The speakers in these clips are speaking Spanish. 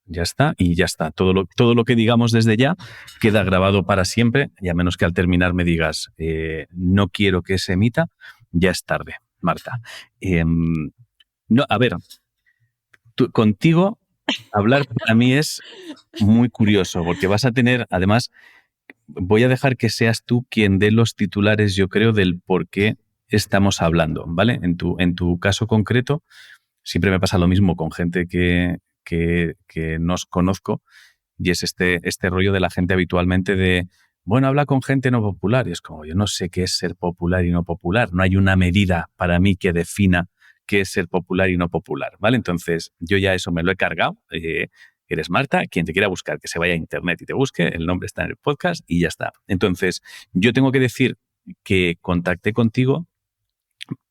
ya está, y ya está. Todo lo que digamos desde ya queda grabado para siempre, y a menos que al terminar me digas, no quiero que se emita, ya es tarde, Marta. No, a ver, contigo hablar para mí es muy curioso, porque vas a tener, además, voy a dejar que seas tú quien dé los titulares, yo creo, del por qué estamos hablando, ¿vale? En tu caso concreto, siempre me pasa lo mismo con gente que nos conozco, y es este rollo de la gente habitualmente de, bueno, habla con gente no popular, y es como, yo no sé qué es ser popular y no popular, no hay una medida para mí que defina qué es ser popular y no popular, ¿vale? Entonces, yo ya eso me lo he cargado. Eres Marta, quien te quiera buscar, que se vaya a internet y te busque, el nombre está en el podcast y ya está. Entonces, yo tengo que decir que contacté contigo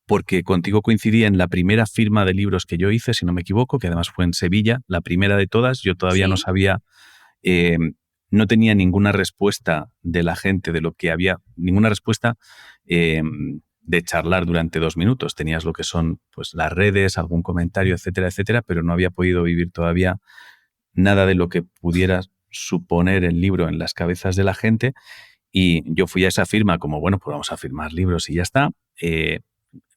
porque contigo coincidí en la primera firma de libros que yo hice, si no me equivoco, que además fue en Sevilla, la primera de todas. Yo todavía no Sí. sabía, no tenía ninguna respuesta de la gente, de lo que había, ninguna respuesta de charlar durante 2 minutos. Tenías lo que son pues las redes, algún comentario, etcétera, etcétera, pero no había podido vivir todavía nada de lo que pudiera suponer el libro en las cabezas de la gente. Y yo fui a esa firma como, bueno, pues vamos a firmar libros y ya está.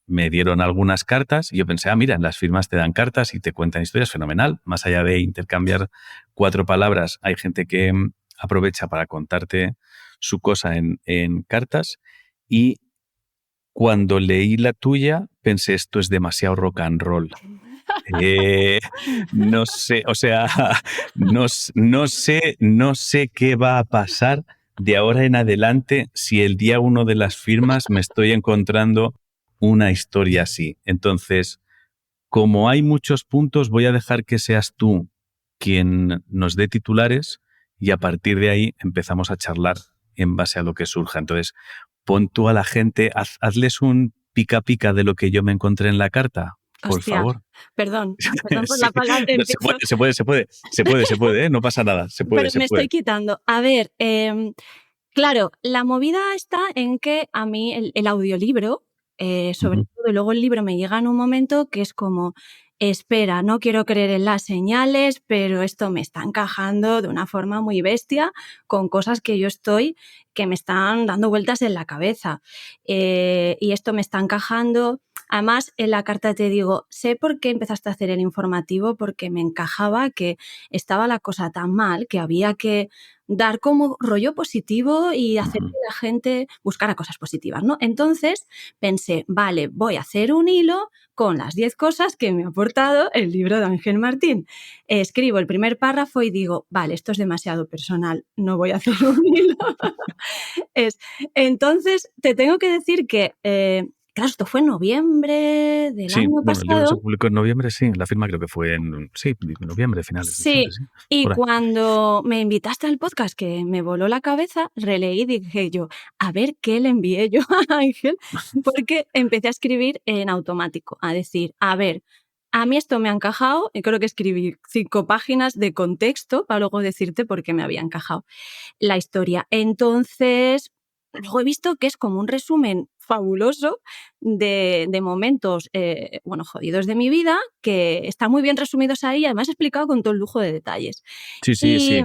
Me dieron algunas cartas y yo pensé, mira, en las firmas te dan cartas y te cuentan historias, fenomenal. Más allá de intercambiar 4 palabras, hay gente que aprovecha para contarte su cosa en cartas. Y cuando leí la tuya, pensé, esto es demasiado rock and roll. No sé, o sea, no sé qué va a pasar de ahora en adelante si el día 1 de las firmas me estoy encontrando una historia así. Entonces, como hay muchos puntos, voy a dejar que seas tú quien nos dé titulares y a partir de ahí empezamos a charlar en base a lo que surja. Entonces, pon tú a la gente, hazles un pica pica de lo que yo me encontré en la carta, por Hostia, favor. perdón por Sí, la palabra. no, se puede, no pasa nada, se Pero me puede. estoy quitando. A ver, claro, la movida está en que a mí el audiolibro, sobre todo, y luego el libro me llega en un momento que es como, espera, no quiero creer en las señales, pero esto me está encajando de una forma muy bestia con cosas que que me están dando vueltas en la cabeza. Y esto me está encajando. Además, en la carta te digo, sé por qué empezaste a hacer el informativo, porque me encajaba que estaba la cosa tan mal que había que dar como rollo positivo y hacer que la gente buscara cosas positivas, ¿no? Entonces pensé, vale, voy a hacer un hilo con las 10 cosas que me ha aportado el libro de Ángel Martín. Escribo el primer párrafo y digo, vale, esto es demasiado personal, no voy a hacer un hilo. Entonces, te tengo que decir que, claro, esto fue en noviembre del Sí, año bueno, el libro se pasado. publicó en noviembre, sí, la firma creo que fue en noviembre, finales de diciembre, Sí, sí, y por ahí. cuando me invitaste al podcast, que me voló la cabeza, releí y dije yo, a ver qué le envié yo a Ángel, porque empecé a escribir en automático, a decir, a ver, a mí esto me ha encajado, y creo que escribí 5 páginas de contexto para luego decirte por qué me había encajado la historia. Entonces, luego he visto que es como un resumen fabuloso de momentos, bueno, jodidos de mi vida, que están muy bien resumidos ahí, además explicado con todo el lujo de detalles. Sí, Y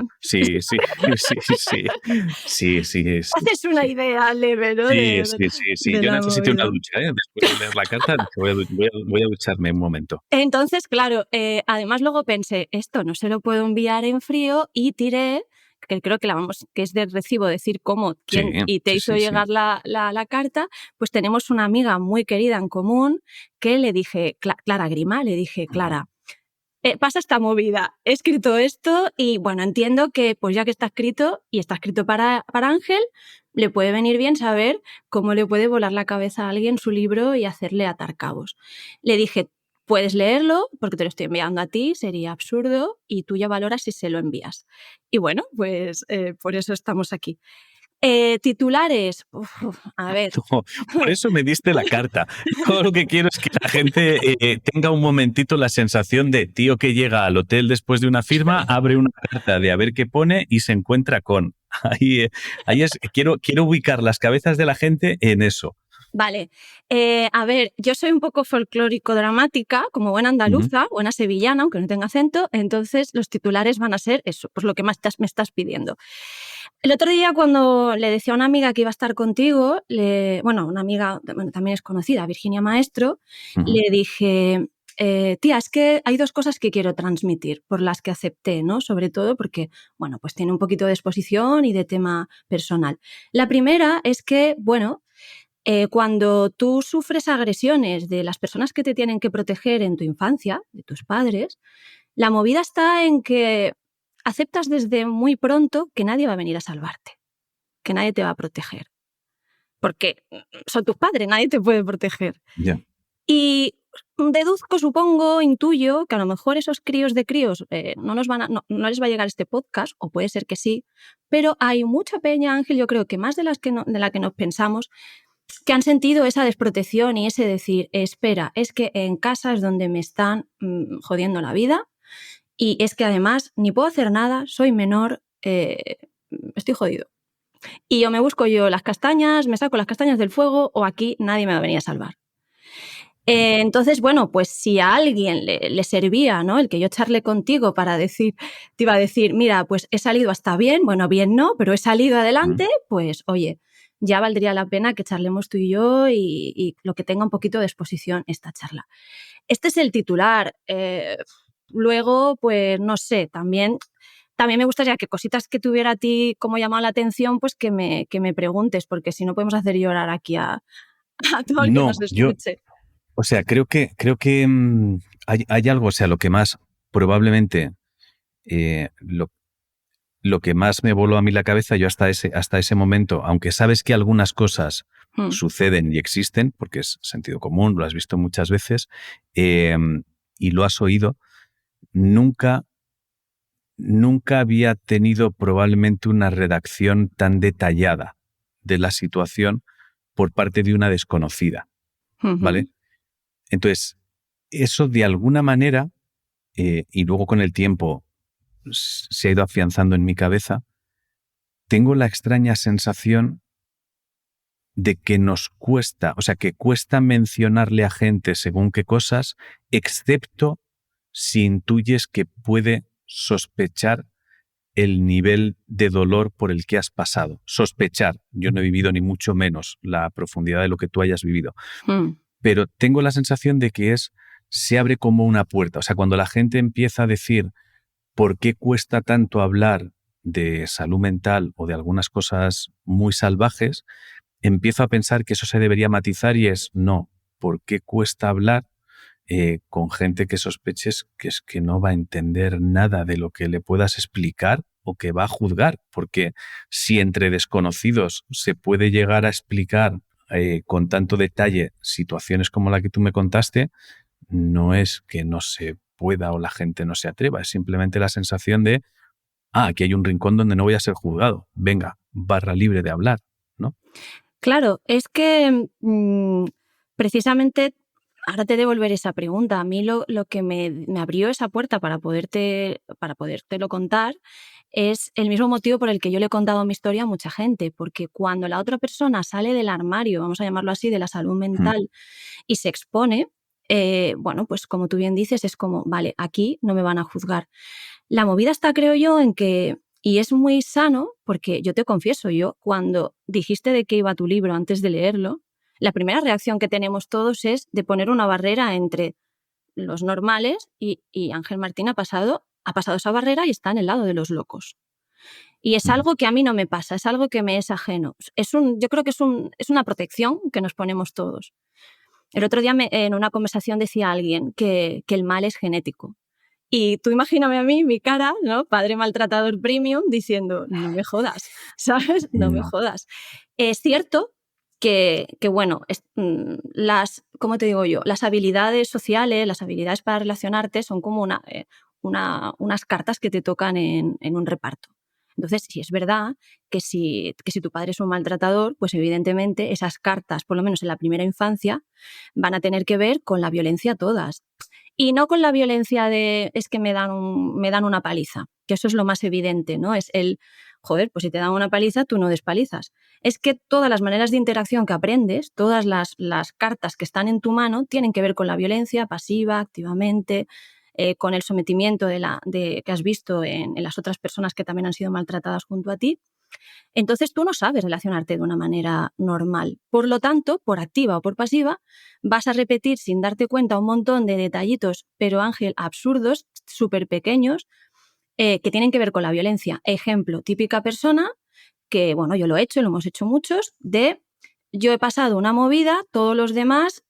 haces una sí. idea leve, ¿no? Sí. De Yo la necesito una movida. ducha, ¿eh? Después de leer la carta, voy a ducharme un momento. Entonces, claro, además luego pensé, esto no se lo puedo enviar en frío y tiré, que creo que que es de recibo decir cómo, quién, y te hizo Sí. llegar la carta, pues tenemos una amiga muy querida en común que le dije, Clara Grima, le dije, Clara, pasa esta movida, he escrito esto y bueno, entiendo que pues ya que está escrito y está escrito para Ángel, le puede venir bien saber cómo le puede volar la cabeza a alguien su libro y hacerle atar cabos. Le dije, puedes leerlo porque te lo estoy enviando a ti, sería absurdo y tú ya valoras si se lo envías. Y bueno, pues por eso estamos aquí. Titulares, a ver. No, por eso me diste la carta. Todo lo que quiero es que la gente tenga un momentito la sensación de tío que llega al hotel después de una firma, abre una carta de a ver qué pone y se encuentra con. Ahí quiero ubicar las cabezas de la gente en eso. Vale. A ver, yo soy un poco folclórico-dramática, como buena andaluza, buena sevillana, aunque no tenga acento, entonces los titulares van a ser eso, pues lo que más me estás pidiendo. El otro día cuando le decía a una amiga que iba a estar contigo, una amiga también es conocida, Virginia Maestro, le dije, tía, es que hay 2 cosas que quiero transmitir, por las que acepté, ¿no? Sobre todo porque, bueno, pues tiene un poquito de exposición y de tema personal. La primera es que, cuando tú sufres agresiones de las personas que te tienen que proteger en tu infancia, de tus padres, la movida está en que aceptas desde muy pronto que nadie va a venir a salvarte, que nadie te va a proteger, porque son tus padres, nadie te puede proteger. Yeah. Y deduzco, supongo, intuyo que a lo mejor esos críos de críos no les va a llegar este podcast, o puede ser que sí, pero hay mucha peña, Ángel, yo creo que más de la que nos pensamos, que han sentido esa desprotección y ese decir, espera, es que en casa es donde me están jodiendo la vida y es que además ni puedo hacer nada, soy menor, estoy jodido. Y o me busco yo las castañas, me saco las castañas del fuego o aquí nadie me va a venir a salvar. Entonces, pues si a alguien le servía, ¿no?, el que yo charle contigo para decir, te iba a decir, mira, pues he salido hasta bien, bueno, bien no, pero he salido adelante, pues oye, ya valdría la pena que charlemos tú y yo y lo que tenga un poquito de exposición esta charla. Este es el titular. Luego, pues no sé, también me gustaría que cositas que tuviera a ti como llamado la atención, pues que me preguntes, porque si no podemos hacer llorar aquí a todo el que No, nos escuche. O sea, creo que hay algo, o sea, lo que más probablemente lo que más me voló a mí la cabeza, yo hasta ese momento, aunque sabes que algunas cosas suceden y existen, porque es sentido común, lo has visto muchas veces, y lo has oído, nunca había tenido probablemente una redacción tan detallada de la situación por parte de una desconocida, ¿vale? Entonces, eso de alguna manera, y luego con el tiempo se ha ido afianzando en mi cabeza, tengo la extraña sensación de que nos cuesta, o sea, que cuesta mencionarle a gente según qué cosas, excepto si intuyes que puede sospechar el nivel de dolor por el que has pasado. Sospechar, yo no he vivido ni mucho menos la profundidad de lo que tú hayas vivido. Pero tengo la sensación de que se abre como una puerta. O sea, cuando la gente empieza a decir por qué cuesta tanto hablar de salud mental o de algunas cosas muy salvajes, empiezo a pensar que eso se debería matizar y no, ¿por qué cuesta hablar con gente que sospeches que es que no va a entender nada de lo que le puedas explicar o que va a juzgar? Porque si entre desconocidos se puede llegar a explicar con tanto detalle situaciones como la que tú me contaste, no es que no se pueda o la gente no se atreva, es simplemente la sensación de, aquí hay un rincón donde no voy a ser juzgado, venga, barra libre de hablar, ¿no? Claro, es que precisamente ahora te devolveré esa pregunta. A mí lo que me abrió esa puerta para podértelo contar es el mismo motivo por el que yo le he contado mi historia a mucha gente, porque cuando la otra persona sale del armario, vamos a llamarlo así, de la salud mental y se expone, pues como tú bien dices, es como, vale, aquí no me van a juzgar. La movida está, creo yo, en que, y es muy sano, porque yo te confieso, yo cuando dijiste de qué iba tu libro antes de leerlo, la primera reacción que tenemos todos es de poner una barrera entre los normales y Ángel Martín ha pasado esa barrera y está en el lado de los locos. Y es algo que a mí no me pasa, es algo que me es ajeno. Yo creo que es una protección que nos ponemos todos. El otro día en una conversación decía alguien que el mal es genético. Y tú imagíname a mí, mi cara, ¿no?, padre maltratador premium, diciendo, no me jodas, ¿sabes? No me jodas. Es cierto que ¿cómo te digo yo? Las habilidades sociales, las habilidades para relacionarte son como unas cartas que te tocan en un reparto. Entonces, sí es verdad que si tu padre es un maltratador, pues evidentemente esas cartas, por lo menos en la primera infancia, van a tener que ver con la violencia todas. Y no con la violencia de es que me dan una paliza, que eso es lo más evidente, ¿no? Es joder, pues si te dan una paliza, tú no despalizas. es que todas las maneras de interacción que aprendes, todas las cartas que están en tu mano, tienen que ver con la violencia pasiva, activamente, con el sometimiento que has visto en las otras personas que también han sido maltratadas junto a ti. Entonces tú no sabes relacionarte de una manera normal. Por lo tanto, por activa o por pasiva, vas a repetir sin darte cuenta un montón de detallitos, pero Ángel, absurdos, súper pequeños, que tienen que ver con la violencia. Ejemplo, típica persona que, bueno, yo lo he hecho, lo hemos hecho muchos, yo he pasado una movida, todos los demás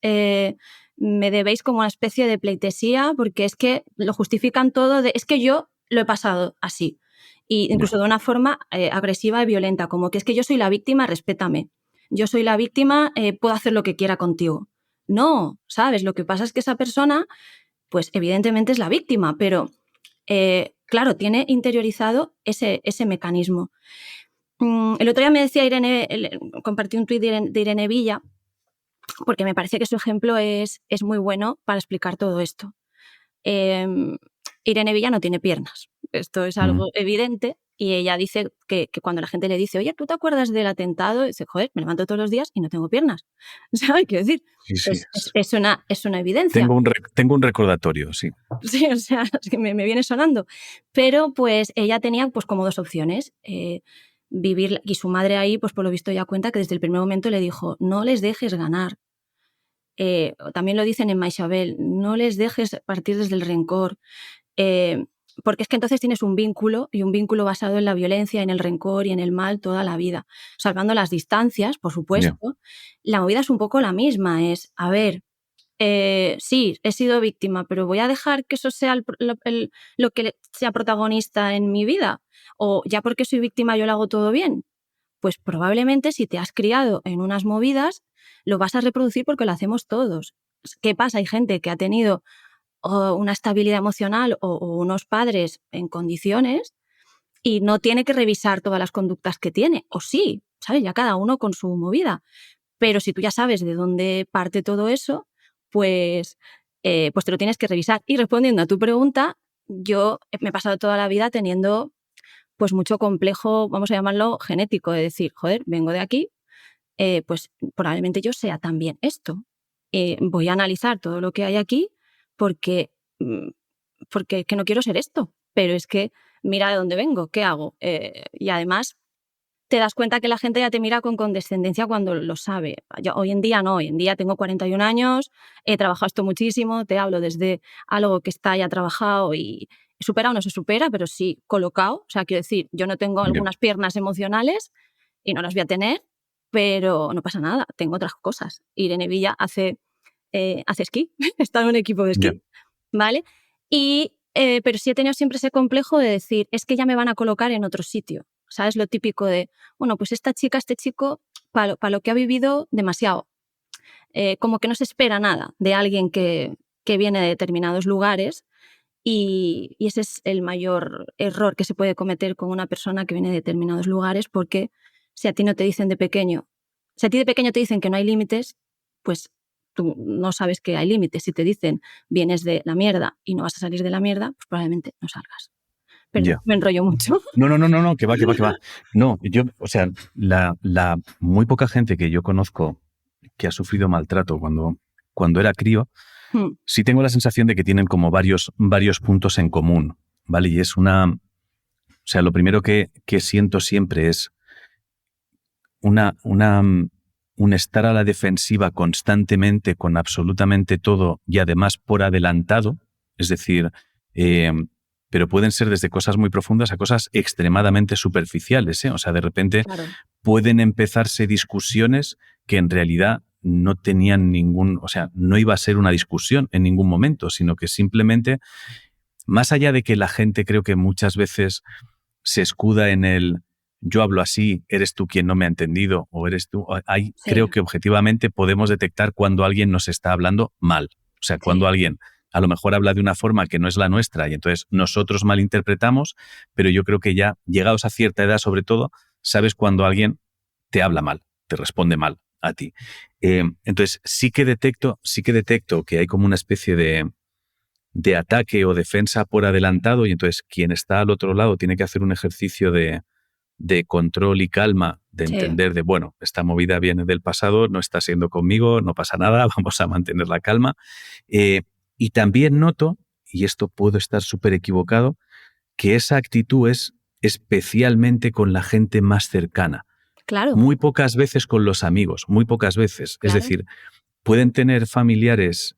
me debéis como una especie de pleitesía porque es que lo justifican todo, es que yo lo he pasado así. Y incluso de una forma agresiva y violenta, como que es que yo soy la víctima, respétame. Yo soy la víctima, puedo hacer lo que quiera contigo. No, ¿sabes? Lo que pasa es que esa persona, pues evidentemente es la víctima, pero claro, tiene interiorizado ese mecanismo. El otro día me decía Irene, compartí un tuit de Irene Villa, porque me parece que su ejemplo es muy bueno para explicar todo esto. Irene Villa no tiene piernas, esto es algo evidente, y ella dice que cuando la gente le dice, oye, ¿tú te acuerdas del atentado? Dice, joder, me levanto todos los días y no tengo piernas. ¿Sabes? Quiero decir, Sí. es una evidencia. Tengo un recordatorio, sí. Sí, o sea, es que me viene sonando. Pero pues ella tenía pues como dos opciones. Vivir, y su madre ahí, pues por lo visto ya cuenta que desde el primer momento le dijo, no les dejes ganar. También lo dicen en Maisabel, no les dejes partir desde el rencor, porque es que entonces tienes un vínculo, y un vínculo basado en la violencia, en el rencor y en el mal toda la vida. Salvando las distancias, por supuesto, la movida es un poco la misma, es, a ver, sí, he sido víctima, pero voy a dejar que eso sea lo que sea protagonista en mi vida, o ya porque soy víctima yo lo hago todo bien. Pues probablemente si te has criado en unas movidas, lo vas a reproducir porque lo hacemos todos. ¿Qué pasa? Hay gente que ha tenido una estabilidad emocional o unos padres en condiciones y no tiene que revisar todas las conductas que tiene. O sí, ¿sabes? Ya cada uno con su movida. Pero si tú ya sabes de dónde parte todo eso, pues te lo tienes que revisar. Y respondiendo a tu pregunta, yo me he pasado toda la vida teniendo pues mucho complejo, vamos a llamarlo genético, de decir, joder, vengo de aquí, pues probablemente yo sea también esto. Voy a analizar todo lo que hay aquí porque, porque es que no quiero ser esto, pero es que mira de dónde vengo, ¿qué hago? Y además te das cuenta que la gente ya te mira con condescendencia cuando lo sabe. Yo, hoy en día no, hoy en día tengo 41 años, he trabajado esto muchísimo, te hablo desde algo que está ya trabajado y superado no se supera, pero sí colocado. O sea, quiero decir, yo no tengo algunas piernas emocionales y no las voy a tener, pero no pasa nada, tengo otras cosas. Irene Villa hace esquí, está en un equipo de esquí, ¿vale? Pero sí he tenido siempre ese complejo de decir, es que ya me van a colocar en otro sitio. ¿Sabes? Lo típico de, bueno, pues esta chica, este chico, para lo que ha vivido, demasiado. Como que no se espera nada de alguien que viene de determinados lugares y ese es el mayor error que se puede cometer con una persona que viene de determinados lugares, porque si a ti no te dicen de pequeño, si a ti de pequeño te dicen que no hay límites, pues tú no sabes que hay límites. Si te dicen vienes de la mierda y no vas a salir de la mierda, pues probablemente no salgas. Pero me enrollo mucho. No, que va. No, yo, o sea, la muy poca gente que yo conozco que ha sufrido maltrato cuando era crío, sí tengo la sensación de que tienen como varios puntos en común, ¿vale? Y es o sea, lo primero que siento siempre es un estar a la defensiva constantemente con absolutamente todo y además por adelantado, es decir, pero pueden ser desde cosas muy profundas a cosas extremadamente superficiales, ¿eh? O sea, de repente pueden empezarse discusiones que en realidad no tenían o sea, no iba a ser una discusión en ningún momento, sino que simplemente, más allá de que la gente creo que muchas veces se escuda en el yo hablo así, eres tú quien no me ha entendido, o eres tú, creo que objetivamente podemos detectar cuando alguien nos está hablando mal. O sea, cuando alguien a lo mejor habla de una forma que no es la nuestra y entonces nosotros malinterpretamos, pero yo creo que ya, llegados a cierta edad sobre todo, sabes cuando alguien te habla mal, te responde mal a ti. Entonces sí que detecto que hay como una especie de ataque o defensa por adelantado y entonces quien está al otro lado tiene que hacer un ejercicio de de control y calma, de Sí, entender de, bueno, esta movida viene del pasado, no está siendo conmigo, no pasa nada, vamos a mantener la calma. Y también noto, y esto puedo estar súper equivocado, que esa actitud es especialmente con la gente más cercana. claro, Muy pocas veces con los amigos, muy pocas veces. Es claro. decir, pueden tener familiares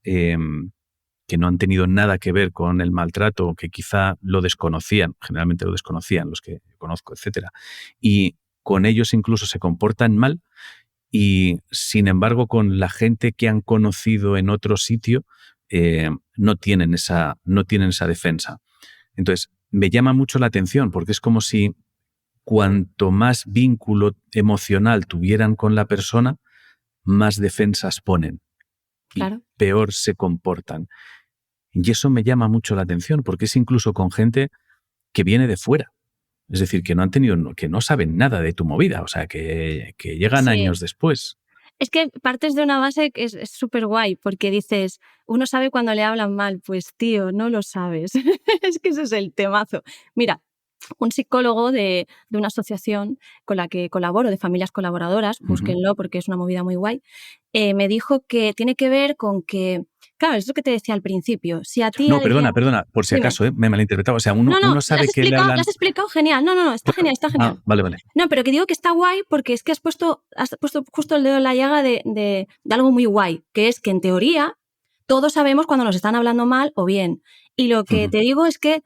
que no han tenido nada que ver con el maltrato, que quizá lo desconocían, generalmente lo desconocían los que conozco, etcétera, y con ellos incluso se comportan mal, y sin embargo con la gente que han conocido en otro sitio no tienen esa defensa. Entonces, me llama mucho la atención porque es como si cuanto más vínculo emocional tuvieran con la persona, más defensas ponen y Claro. peor se comportan. Y eso me llama mucho la atención porque es incluso con gente que viene de fuera. Es decir, que no han tenido, que no saben nada de tu movida, o sea, que llegan Sí. años después. Es que partes de una base que es súper guay, porque dices, uno sabe cuando le hablan mal, pues tío, no lo sabes. Es que ese es el temazo. Mira, un psicólogo de una asociación con la que colaboro, de familias colaboradoras, Ujú. búsquenlo porque es una movida muy guay, me dijo que tiene que ver con que, claro, es lo que te decía al principio, si a ti No, perdona, alguien... perdona, por si Dime. acaso, me he malinterpretado. O sea, No, no, uno sabe que le lo has hablan. explicado genial. No, no, no, está genial, Claro. está Ah, genial. vale, vale. No, pero que digo que está guay porque es que has puesto justo el dedo en la llaga de algo muy guay, que es que en teoría todos sabemos cuando nos están hablando mal o bien. Y lo que Ujú. te digo es que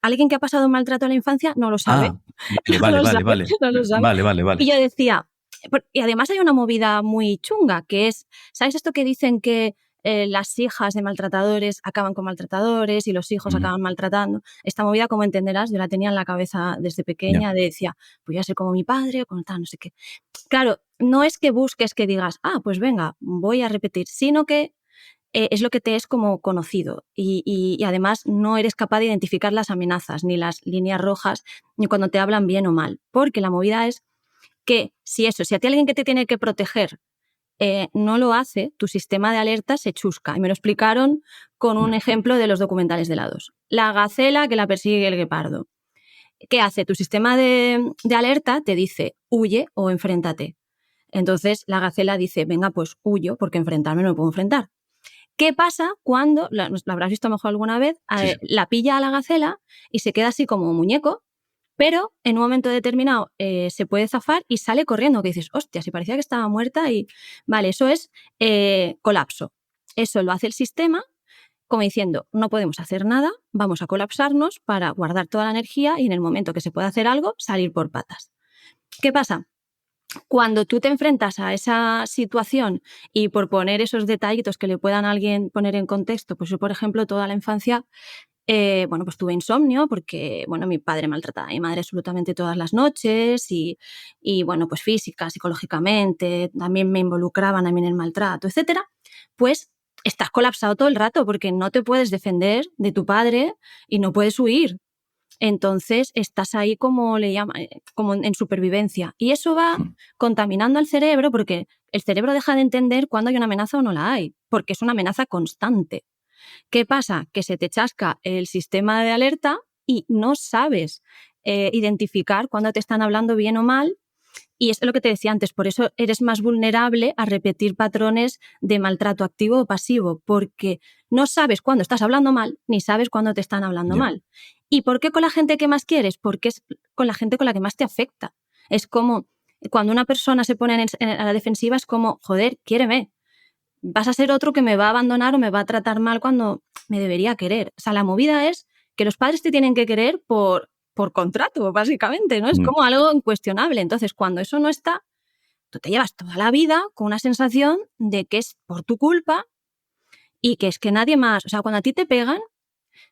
alguien que ha pasado un maltrato en la infancia no lo sabe. Ah, vale, No vale, lo vale, sabe, vale. no lo sabe. Vale, vale, Y vale. yo decía, y además hay una movida muy chunga, que es, ¿sabes esto que dicen que las hijas de maltratadores acaban con maltratadores y los hijos Ujú. acaban maltratando? Esta movida, como entenderás, yo la tenía en la cabeza desde Ya. pequeña, de decía, voy a ser como mi padre, o como tal, no sé qué. Claro, no es que busques que digas, ah, pues venga, voy a repetir, sino que es lo que te es como conocido y además no eres capaz de identificar las amenazas, ni las líneas rojas, ni cuando te hablan bien o mal, porque la movida es que si a ti alguien que te tiene que proteger no lo hace, tu sistema de alerta se chusca. Y me lo explicaron con un Ya. ejemplo de los documentales de lados. La gacela que la persigue el guepardo. ¿Qué hace? Tu sistema de alerta te dice huye o enfréntate. Entonces la gacela dice, venga, pues huyo porque enfrentarme no me puedo enfrentar. ¿Qué pasa cuando, lo habrás visto mejor alguna vez, Sí, sí. la pilla a la gacela y se queda así como muñeco, pero en un momento determinado se puede zafar y sale corriendo, que dices, hostia, si parecía que estaba muerta y... Vale, eso es colapso. Eso lo hace el sistema como diciendo, no podemos hacer nada, vamos a colapsarnos para guardar toda la energía y en el momento que se pueda hacer algo, salir por patas. ¿Qué pasa? Cuando tú te enfrentas a esa situación y por poner esos detallitos que le puedan a alguien poner en contexto, pues yo, por ejemplo, toda la infancia, bueno, pues tuve insomnio porque, bueno, mi padre maltrataba a mi madre absolutamente todas las noches y bueno, pues física, psicológicamente, también me involucraban a mí en el maltrato, etcétera, pues estás colapsado todo el rato porque no te puedes defender de tu padre y no puedes huir. Entonces estás ahí como le llama, como en supervivencia. Y eso va Ujú. contaminando al cerebro porque el cerebro deja de entender cuándo hay una amenaza o no la hay, porque es una amenaza constante. ¿Qué pasa? Que se te chasca el sistema de alerta y no sabes identificar cuándo te están hablando bien o mal. Y es lo que te decía antes, por eso eres más vulnerable a repetir patrones de maltrato activo o pasivo, porque no sabes cuándo estás hablando mal, ni sabes cuándo te están hablando Ya. mal. ¿Y por qué con la gente que más quieres? Porque es con la gente con la que más te afecta. Es como cuando una persona se pone a la defensiva, es como, joder, quiéreme. Vas a ser otro que me va a abandonar o me va a tratar mal cuando me debería querer. O sea, la movida es que los padres te tienen que querer por contrato, básicamente, ¿no? Es Mm. como algo incuestionable. Entonces, cuando eso no está, tú te llevas toda la vida con una sensación de que es por tu culpa y que es que nadie más, o sea, cuando a ti te pegan,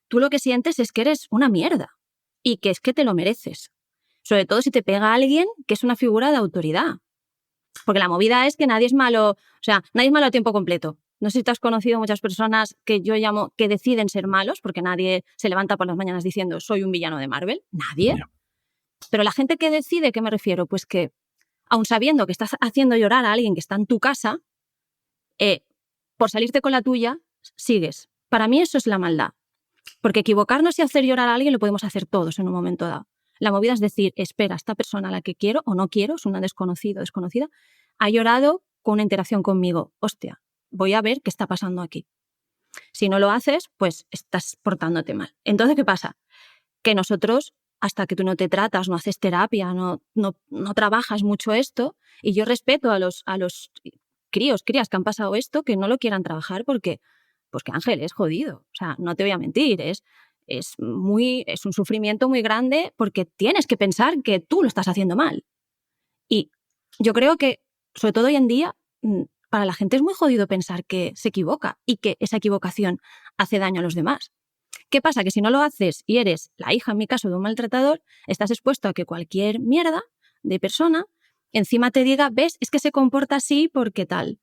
tú lo que sientes es que eres una mierda y que es que te lo mereces. Sobre todo si te pega alguien que es una figura de autoridad. Porque la movida es que nadie es malo, o sea, nadie es malo a tiempo completo. No sé si te has conocido muchas personas que yo llamo que deciden ser malos, porque nadie se levanta por las mañanas diciendo soy un villano de Marvel, nadie. Ya. Pero la gente que decide, ¿qué me refiero? Pues que, aun sabiendo que estás haciendo llorar a alguien que está en tu casa, eh, por salirte con la tuya, sigues. Para mí eso es la maldad. Porque equivocarnos y hacer llorar a alguien lo podemos hacer todos en un momento dado. La movida es decir, espera, esta persona a la que quiero o no quiero, es una desconocida, ha llorado con una interacción conmigo. Hostia, voy a ver qué está pasando aquí. Si no lo haces, pues estás portándote mal. Entonces, ¿qué pasa? Que nosotros, hasta que tú no te tratas, no haces terapia, no trabajas mucho esto, y yo respeto a los crías que han pasado esto, que no lo quieran trabajar porque, pues que Ángel, es jodido. O sea, no te voy a mentir, es un sufrimiento muy grande porque tienes que pensar que tú lo estás haciendo mal. Y yo creo que, sobre todo hoy en día, para la gente es muy jodido pensar que se equivoca y que esa equivocación hace daño a los demás. ¿Qué pasa? Que si no lo haces y eres la hija, en mi caso, de un maltratador, estás expuesto a que cualquier mierda de persona encima te diga, ves, es que se comporta así porque tal,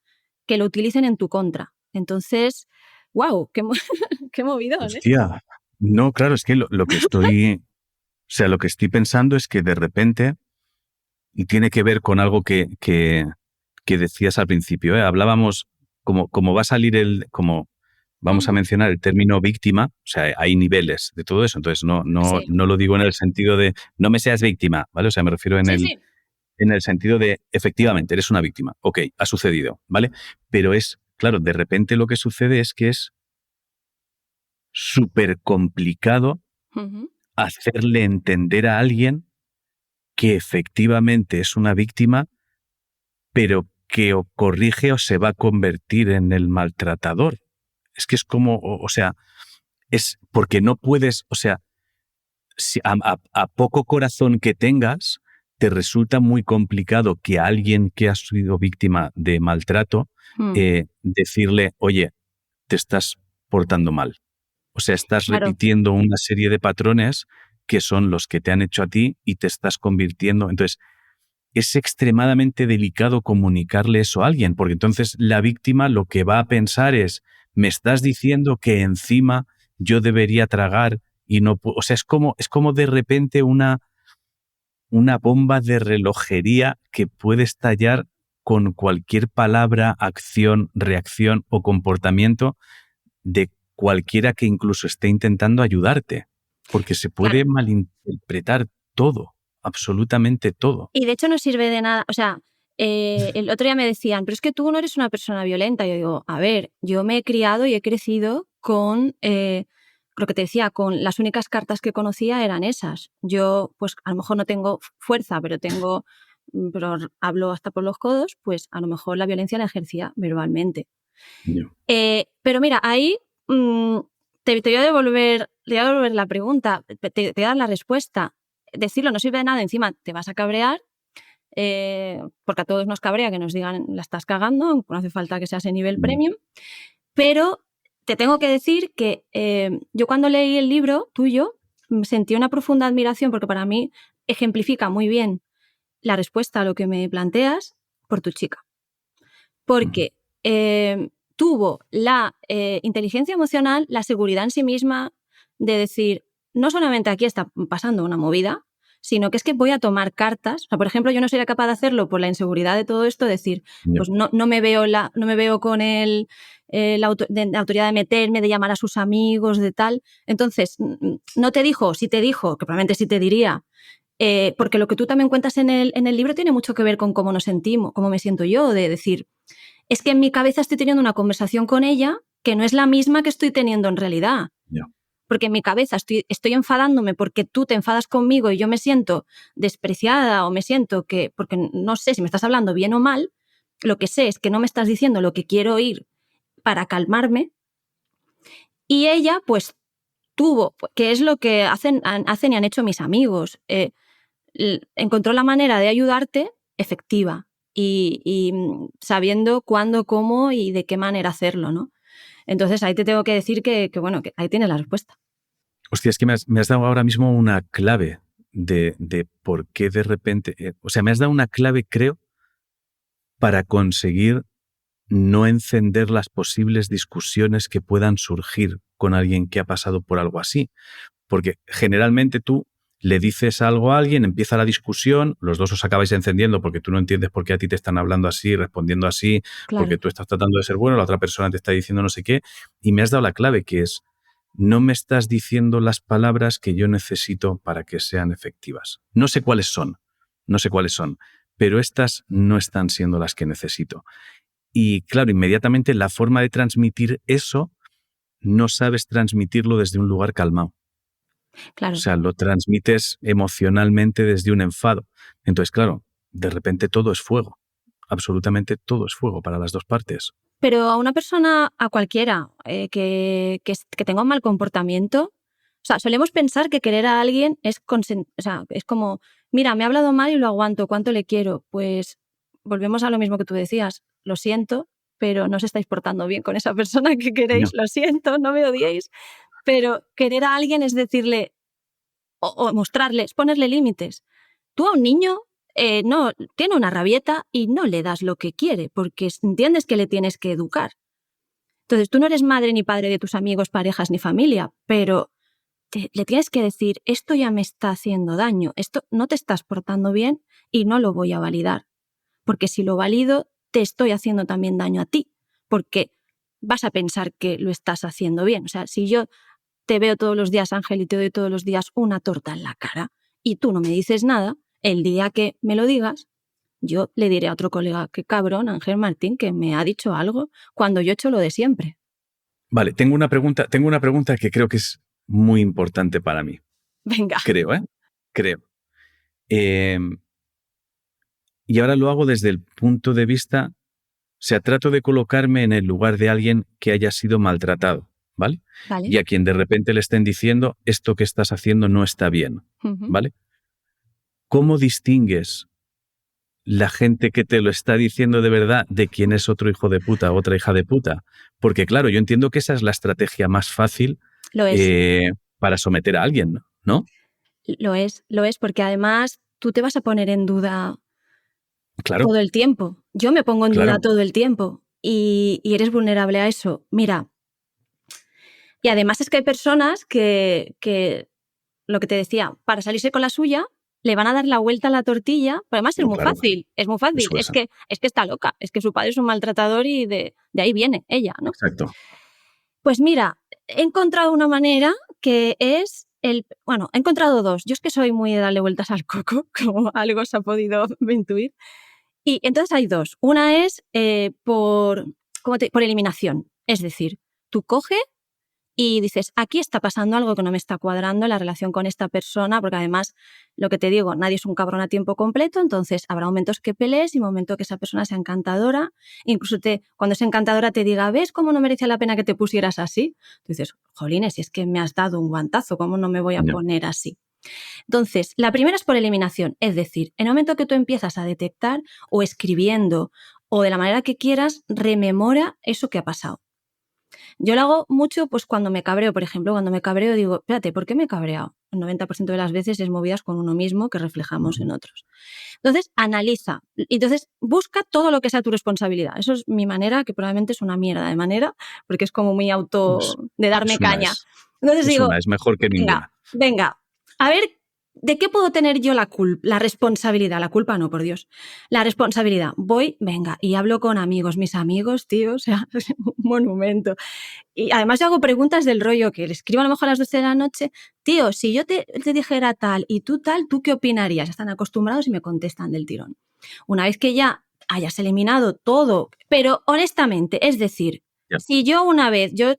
que lo utilicen en tu contra. Entonces, wow, qué movidón, ¿eh? Hostia, no, claro, es que lo que estoy, o sea, lo que estoy pensando es que de repente, y tiene que ver con algo que decías al principio, ¿eh? Hablábamos, como va a salir como vamos a mencionar el término víctima, o sea, hay niveles de todo eso, entonces Sí, no lo digo en el sentido de no me seas víctima, ¿vale? O sea, me refiero en sí. en el sentido de, efectivamente, eres una víctima, ok, ha sucedido, ¿vale? Pero claro, de repente lo que sucede es que es súper complicado Uh-huh. hacerle entender a alguien que efectivamente es una víctima, pero que o corrige o se va a convertir en el maltratador. Es que es como, o sea, es porque no puedes, o sea, si a poco corazón que tengas, te resulta muy complicado que a alguien que ha sido víctima de maltrato decirle, oye, te estás portando mal. O sea, estás Claro. repitiendo una serie de patrones que son los que te han hecho a ti y te estás convirtiendo. Entonces, es extremadamente delicado comunicarle eso a alguien, porque entonces la víctima lo que va a pensar es, me estás diciendo que encima yo debería tragar y no puedo. O sea, es como de repente una bomba de relojería que puede estallar con cualquier palabra, acción, reacción o comportamiento de cualquiera que incluso esté intentando ayudarte, porque se puede Claro. malinterpretar todo, absolutamente todo. Y de hecho no sirve de nada, o sea, el otro día me decían, pero es que tú no eres una persona violenta. Yo digo, a ver, yo me he criado y he crecido con, lo que te decía, con las únicas cartas que conocía eran esas. Yo, pues a lo mejor no tengo fuerza, pero hablo hasta por los codos, pues a lo mejor la violencia la ejercía verbalmente. No. Pero mira, ahí te voy a devolver la pregunta, te voy a dar la respuesta. Decirlo no sirve de nada, encima te vas a cabrear, porque a todos nos cabrea que nos digan la estás cagando, no hace falta que seas en nivel premium, pero te tengo que decir que yo cuando leí el libro tuyo sentí una profunda admiración porque para mí ejemplifica muy bien la respuesta a lo que me planteas por tu chica. Porque tuvo la inteligencia emocional, la seguridad en sí misma de decir, no solamente aquí está pasando una movida, sino que es que voy a tomar cartas. O sea, por ejemplo, yo no sería capaz de hacerlo por la inseguridad de todo esto, decir, No. pues no me veo con la autoridad de meterme, de llamar a sus amigos, de tal. Entonces, no te dijo, sí te dijo, que probablemente sí te diría, porque lo que tú también cuentas en el libro tiene mucho que ver con cómo nos sentimos, cómo me siento yo, de decir, es que en mi cabeza estoy teniendo una conversación con ella que no es la misma que estoy teniendo en realidad. No. Porque en mi cabeza estoy enfadándome porque tú te enfadas conmigo y yo me siento despreciada o me siento que, porque no sé si me estás hablando bien o mal, lo que sé es que no me estás diciendo lo que quiero oír para calmarme. Y ella, pues, tuvo, que es lo que hacen y han hecho mis amigos, encontró la manera de ayudarte efectiva y sabiendo cuándo, cómo y de qué manera hacerlo, ¿no? Entonces ahí te tengo que decir que bueno, que ahí tienes la respuesta. Hostia, es que me has dado ahora mismo una clave de por qué de repente. O sea, me has dado una clave, creo, para conseguir no encender las posibles discusiones que puedan surgir con alguien que ha pasado por algo así. Porque generalmente tú le dices algo a alguien, empieza la discusión, los dos os acabáis encendiendo porque tú no entiendes por qué a ti te están hablando así, respondiendo así, Claro. porque tú estás tratando de ser bueno, la otra persona te está diciendo no sé qué, y me has dado la clave, que es no me estás diciendo las palabras que yo necesito para que sean efectivas. No sé cuáles son, pero estas no están siendo las que necesito. Y claro, inmediatamente la forma de transmitir eso no sabes transmitirlo desde un lugar calmado. Claro. O sea, lo transmites emocionalmente desde un enfado. Entonces, claro, de repente todo es fuego. Absolutamente todo es fuego para las dos partes. Pero a una persona, a cualquiera, que tenga un mal comportamiento, o sea, solemos pensar que querer a alguien es como, mira, me ha hablado mal y lo aguanto, ¿cuánto le quiero? Pues volvemos a lo mismo que tú decías, lo siento, pero no os estáis portando bien con esa persona que queréis, No. lo siento, no me odiéis, pero querer a alguien es decirle, o mostrarles, ponerle límites. Tú a un niño no tiene una rabieta y no le das lo que quiere, porque entiendes que le tienes que educar. Entonces, tú no eres madre ni padre de tus amigos, parejas ni familia, pero le tienes que decir, esto ya me está haciendo daño, esto no te estás portando bien y no lo voy a validar. Porque si lo valido, te estoy haciendo también daño a ti, porque vas a pensar que lo estás haciendo bien. O sea, si yo te veo todos los días, Ángel, y te doy todos los días una torta en la cara y tú no me dices nada, el día que me lo digas, yo le diré a otro colega, qué cabrón, Ángel Martín, que me ha dicho algo cuando yo he hecho lo de siempre. Vale, tengo una pregunta que creo que es muy importante para mí. Venga. Creo. Y ahora lo hago desde el punto de vista, o sea, trato de colocarme en el lugar de alguien que haya sido maltratado, ¿vale? Vale. Y a quien de repente le estén diciendo, esto que estás haciendo no está bien, ¿vale? ¿Cómo distingues la gente que te lo está diciendo de verdad de quién es otro hijo de puta o otra hija de puta? Porque claro, yo entiendo que esa es la estrategia más fácil para someter a alguien, ¿no? Lo es, porque además tú te vas a poner en duda Claro. todo el tiempo. Yo me pongo en duda todo el tiempo y eres vulnerable a eso. Mira, y además es que hay personas que, lo que te decía, para salirse con la suya, le van a dar la vuelta a la tortilla, pero además es muy fácil, es que está loca, es que su padre es un maltratador y de ahí viene ella, ¿no? Exacto. Pues mira, he encontrado una manera que es he encontrado dos. Yo es que soy muy de darle vueltas al coco, como algo se ha podido intuir. Y entonces hay dos. Una es por eliminación. Es decir, tú coges y dices, aquí está pasando algo que no me está cuadrando en la relación con esta persona, porque además, lo que te digo, nadie es un cabrón a tiempo completo, entonces habrá momentos que pelees y momentos que esa persona sea encantadora, incluso cuando es encantadora te diga, ¿ves cómo no merecía la pena que te pusieras así? Tú dices, jolines, si es que me has dado un guantazo, ¿cómo no me voy a poner así? Entonces, la primera es por eliminación, es decir, en el momento que tú empiezas a detectar o escribiendo o de la manera que quieras, rememora eso que ha pasado. Yo lo hago mucho pues cuando me cabreo, por ejemplo, cuando me cabreo digo, espérate, ¿por qué me he cabreado? El 90% de las veces es movidas con uno mismo que reflejamos en otros. Entonces, analiza. Entonces, busca todo lo que sea tu responsabilidad. Eso es mi manera, que probablemente es una mierda de manera, porque es como muy de darme caña. Entonces digo, es mejor que ninguna. Venga, a ver, ¿de qué puedo tener yo la responsabilidad? La culpa no, por Dios. La responsabilidad. Venga, y hablo con amigos. Mis amigos, tío, o sea, es un monumento. Y además yo hago preguntas del rollo que le escribo a lo mejor a las 12 de la noche. Tío, si yo te dijera tal y tú tal, ¿tú qué opinarías? Están acostumbrados y me contestan del tirón. Una vez que ya hayas eliminado todo, pero honestamente, es decir, si yo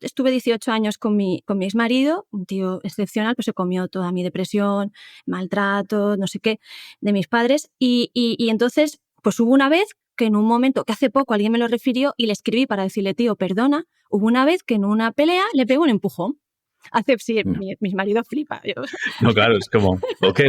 estuve 18 años con mi exmarido, un tío excepcional, pues se comió toda mi depresión, maltrato, no sé qué, de mis padres, y entonces, pues hubo una vez que en un momento, que hace poco alguien me lo refirió y le escribí para decirle, tío, perdona, hubo una vez que en una pelea le pegó un empujón. Mi marido flipa. No, claro, es como, ok,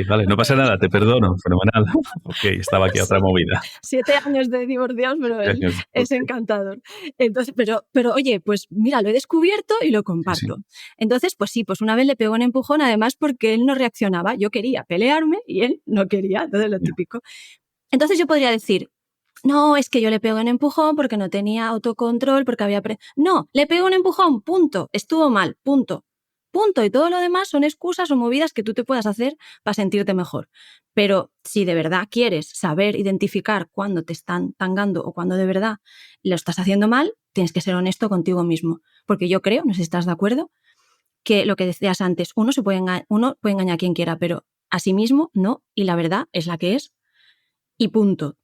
vale, no pasa nada, te perdono, fenomenal. Ok, estaba aquí otra movida. 7 años de divorciados, pero él es encantador. Entonces, pero oye, pues mira, lo he descubierto y lo comparto. Sí. Entonces, pues sí, pues una vez le pegó un empujón, además porque él no reaccionaba. Yo quería pelearme y él no quería, entonces lo típico. Entonces yo podría decir, no, es que yo le pego un empujón porque no tenía autocontrol, porque había... No, le pego un empujón, punto. Estuvo mal, punto. Punto. Y todo lo demás son excusas o movidas que tú te puedas hacer para sentirte mejor. Pero si de verdad quieres saber identificar cuándo te están tangando o cuándo de verdad lo estás haciendo mal, tienes que ser honesto contigo mismo. Porque yo creo, no sé si estás de acuerdo, que lo que decías antes, uno puede engañar a quien quiera, pero a sí mismo no, y la verdad es la que es, y punto.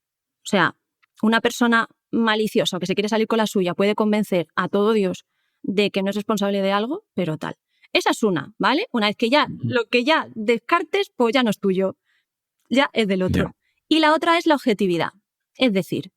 O sea, una persona maliciosa o que se quiere salir con la suya puede convencer a todo Dios de que no es responsable de algo, pero tal. Esa es una, ¿vale? Una vez que ya, lo que ya descartes, pues ya no es tuyo, ya es del otro. Ya. Y la otra es la objetividad. Es decir,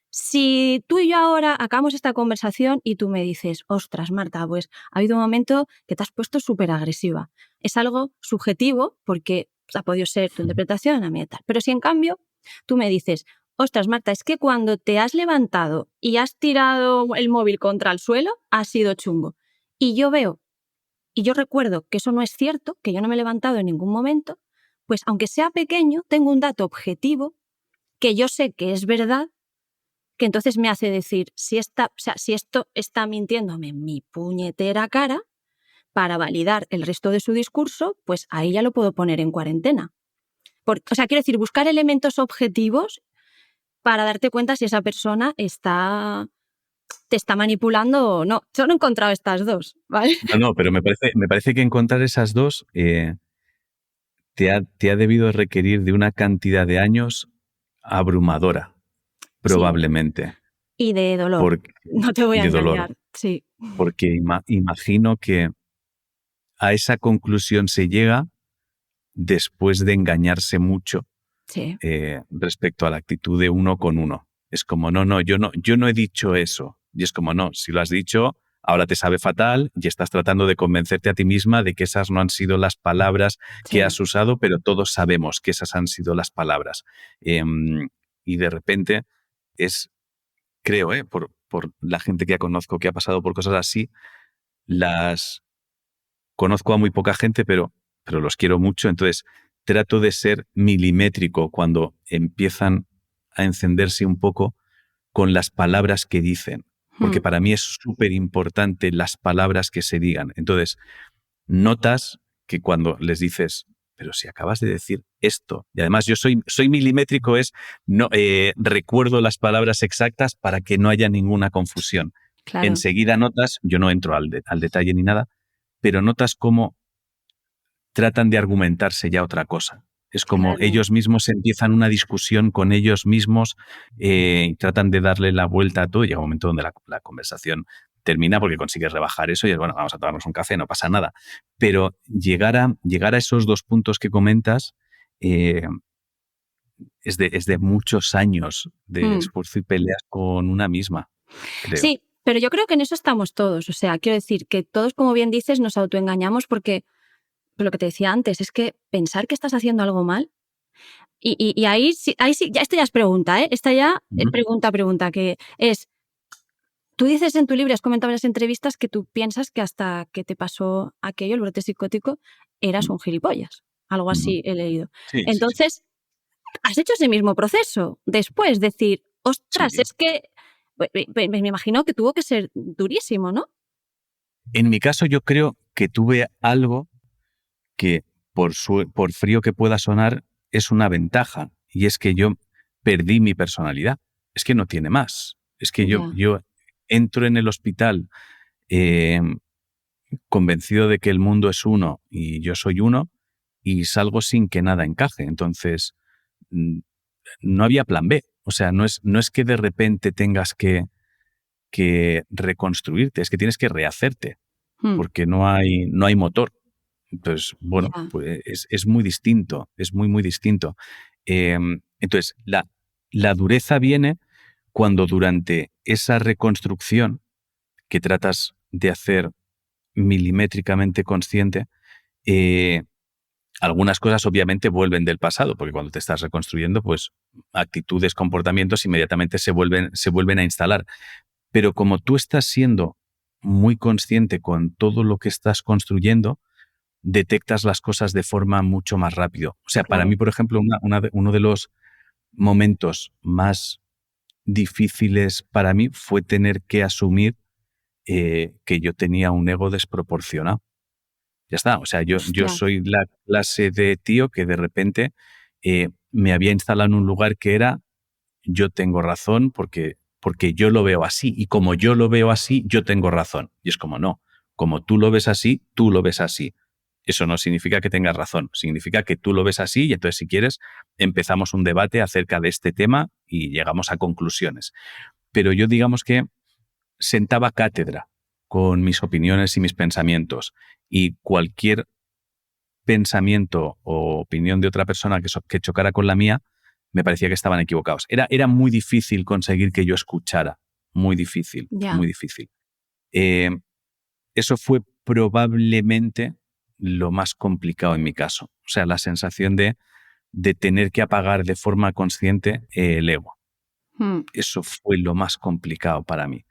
si tú y yo ahora acabamos esta conversación y tú me dices, ostras, Marta, pues ha habido un momento que te has puesto súper agresiva. Es algo subjetivo porque ha podido ser tu interpretación, a mí y tal. Pero si en cambio tú me dices, ostras, Marta, es que cuando te has levantado y has tirado el móvil contra el suelo, ha sido chungo. Y yo veo, y yo recuerdo que eso no es cierto, que yo no me he levantado en ningún momento, pues aunque sea pequeño, tengo un dato objetivo que yo sé que es verdad, que entonces me hace decir, si esto está mintiéndome en mi puñetera cara, para validar el resto de su discurso, pues ahí ya lo puedo poner en cuarentena. Quiero decir, buscar elementos objetivos para darte cuenta si esa persona te está manipulando o no. Yo no he encontrado estas dos, ¿vale? No, pero me parece que encontrar esas dos te ha debido requerir de una cantidad de años abrumadora, Sí. probablemente. Y de dolor. No te voy Y a de dolor. engañar. Sí. Porque imagino que a esa conclusión se llega después de engañarse mucho Sí. respecto a la actitud de uno con uno. Es como, yo no he dicho eso. Y es como, no, si lo has dicho, ahora te sabe fatal y estás tratando de convencerte a ti misma de que esas no han sido las palabras que has usado, pero todos sabemos que esas han sido las palabras. Y de repente creo, por la gente que conozco que ha pasado por cosas así, las conozco a muy poca gente, pero los quiero mucho, entonces trato de ser milimétrico cuando empiezan a encenderse un poco con las palabras que dicen, porque para mí es súper importante las palabras que se digan. Entonces, notas que cuando les dices, pero si acabas de decir esto, y además yo soy milimétrico, recuerdo las palabras exactas para que no haya ninguna confusión. Claro. Enseguida notas, yo no entro al detalle ni nada, pero notas cómo tratan de argumentarse ya otra cosa. Es como ellos mismos empiezan una discusión con ellos mismos y tratan de darle la vuelta a todo. Y llega un momento donde la conversación termina porque consigues rebajar eso y es, bueno, vamos a tomarnos un café, no pasa nada. Pero llegar a esos dos puntos que comentas es de muchos años de esfuerzo y peleas con una misma, creo. Sí, pero yo creo que en eso estamos todos. O sea, quiero decir que todos, como bien dices, nos autoengañamos porque lo que te decía antes es que pensar que estás haciendo algo mal y ahí sí, ya esto ya es pregunta, ¿eh? Esta ya es pregunta, que es, tú dices en tu libro, has comentado en las entrevistas que tú piensas que hasta que te pasó aquello, el brote psicótico, eras un gilipollas. Algo así he leído. Sí, entonces, has hecho ese mismo proceso después, decir, ostras, es que me imagino que tuvo que ser durísimo, ¿no? En mi caso yo creo que tuve algo que por frío que pueda sonar, es una ventaja. Y es que yo perdí mi personalidad. Es que no tiene más. Es que yo entro en el hospital convencido de que el mundo es uno y yo soy uno y salgo sin que nada encaje. Entonces, no había plan B. O sea, no es que de repente tengas que reconstruirte, es que tienes que rehacerte porque no hay motor. Entonces, bueno, pues es muy distinto, es muy, muy distinto. Entonces, la dureza viene cuando durante esa reconstrucción que tratas de hacer milimétricamente consciente, algunas cosas obviamente vuelven del pasado, porque cuando te estás reconstruyendo, pues actitudes, comportamientos inmediatamente se vuelven a instalar. Pero como tú estás siendo muy consciente con todo lo que estás construyendo, detectas las cosas de forma mucho más rápido. O sea, para mí, por ejemplo, uno de los momentos más difíciles para mí fue tener que asumir que yo tenía un ego desproporcionado. Ya está. O sea, yo soy la clase de tío que de repente me había instalado en un lugar que era yo tengo razón porque yo lo veo así y como yo lo veo así, yo tengo razón. Y es como no. Como tú lo ves así, tú lo ves así. Eso no significa que tengas razón, significa que tú lo ves así y entonces, si quieres, empezamos un debate acerca de este tema y llegamos a conclusiones. Pero yo, digamos que sentaba cátedra con mis opiniones y mis pensamientos, y cualquier pensamiento o opinión de otra persona que chocara con la mía, me parecía que estaban equivocados. Era muy difícil conseguir que yo escuchara, muy difícil, Ya. muy difícil. Eso fue probablemente lo más complicado en mi caso. O sea, la sensación de tener que apagar de forma consciente el ego. Eso fue lo más complicado para mí.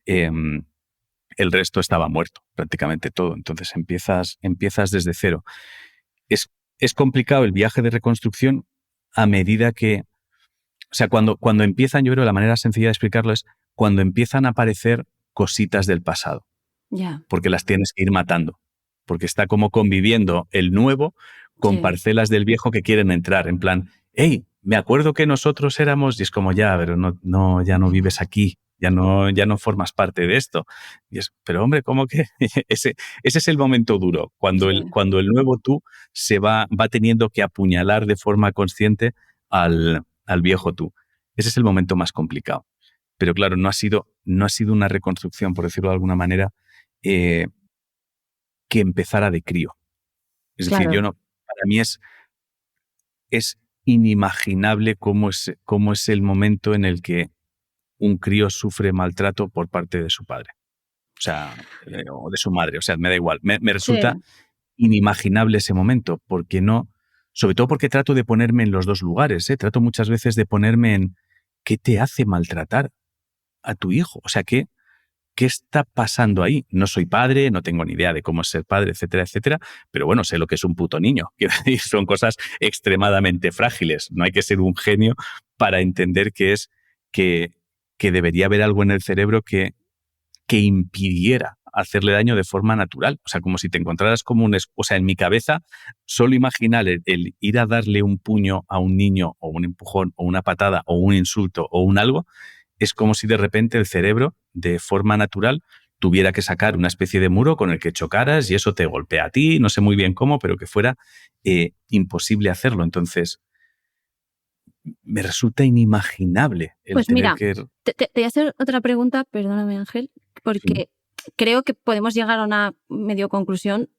El resto estaba muerto, prácticamente todo. Entonces empiezas desde cero. Es complicado el viaje de reconstrucción a medida que... O sea, cuando empiezan, yo creo que la manera sencilla de explicarlo es cuando empiezan a aparecer cositas del pasado. Ya. Porque las tienes que ir matando. Porque está como conviviendo el nuevo con parcelas del viejo que quieren entrar. En plan, hey, me acuerdo que nosotros éramos... Y es como, ya, pero ya no vives aquí. Ya no formas parte de esto. Y es, pero hombre, ¿cómo que? ese es el momento duro, cuando el nuevo tú se va teniendo que apuñalar de forma consciente al viejo tú. Ese es el momento más complicado. Pero claro, no ha sido una reconstrucción, por decirlo de alguna manera, que empezara de crío. Es decir, para mí es inimaginable cómo es el momento en el que un crío sufre maltrato por parte de su padre. O sea, o de su madre. O sea, me da igual. Me resulta inimaginable ese momento, porque no... Sobre todo porque trato de ponerme en los dos lugares. Trato muchas veces de ponerme en ¿qué te hace maltratar a tu hijo? O sea, ¿qué está pasando ahí? No soy padre, no tengo ni idea de cómo es ser padre, etcétera, etcétera, pero bueno, sé lo que es un puto niño. Quiero decir, son cosas extremadamente frágiles. No hay que ser un genio para entender que debería haber algo en el cerebro que impidiera hacerle daño de forma natural. O sea, como si te encontraras como o sea, en mi cabeza, solo imaginar el ir a darle un puño a un niño, o un empujón, o una patada, o un insulto, o un algo, es como si de repente el cerebro, de forma natural, tuviera que sacar una especie de muro con el que chocaras y eso te golpea a ti, no sé muy bien cómo, pero que fuera imposible hacerlo. Entonces, me resulta inimaginable el pues tener mira, que... te voy a hacer otra pregunta, perdóname, Ángel, porque creo que podemos llegar a una medio conclusión.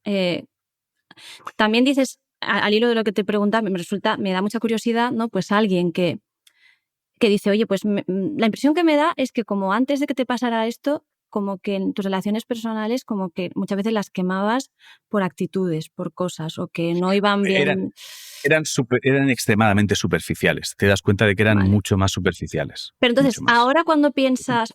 También dices, al hilo de lo que te preguntaba, me da mucha curiosidad, ¿no? Pues alguien que dice, oye, pues la impresión que me da es que como antes de que te pasara esto, como que en tus relaciones personales, como que muchas veces las quemabas por actitudes, por cosas, o que no iban bien. Eran extremadamente superficiales. Te das cuenta de que eran mucho más superficiales. Pero entonces, ahora cuando piensas,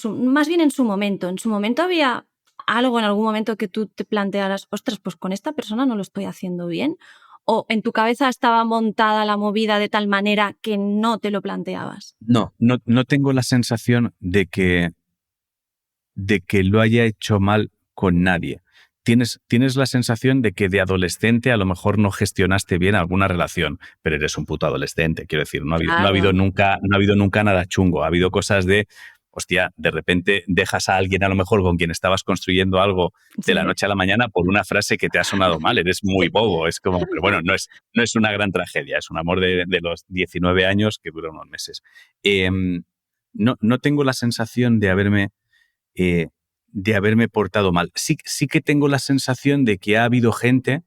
más bien en su momento había algo en algún momento que tú te plantearas, ostras, pues con esta persona no lo estoy haciendo bien, o en tu cabeza estaba montada la movida de tal manera que no te lo planteabas. No tengo la sensación de que lo haya hecho mal con nadie. Tienes la sensación de que de adolescente a lo mejor no gestionaste bien alguna relación, pero eres un puto adolescente. Quiero decir, no ha habido nunca nada chungo. Ha habido cosas de, hostia, de repente dejas a alguien a lo mejor con quien estabas construyendo algo de la noche a la mañana por una frase que te ha sonado mal. Eres muy bobo. Es como, pero bueno, no es una gran tragedia. Es un amor de los 19 años que dura unos meses. No tengo la sensación de haberme portado mal. Sí que tengo la sensación de que ha habido gente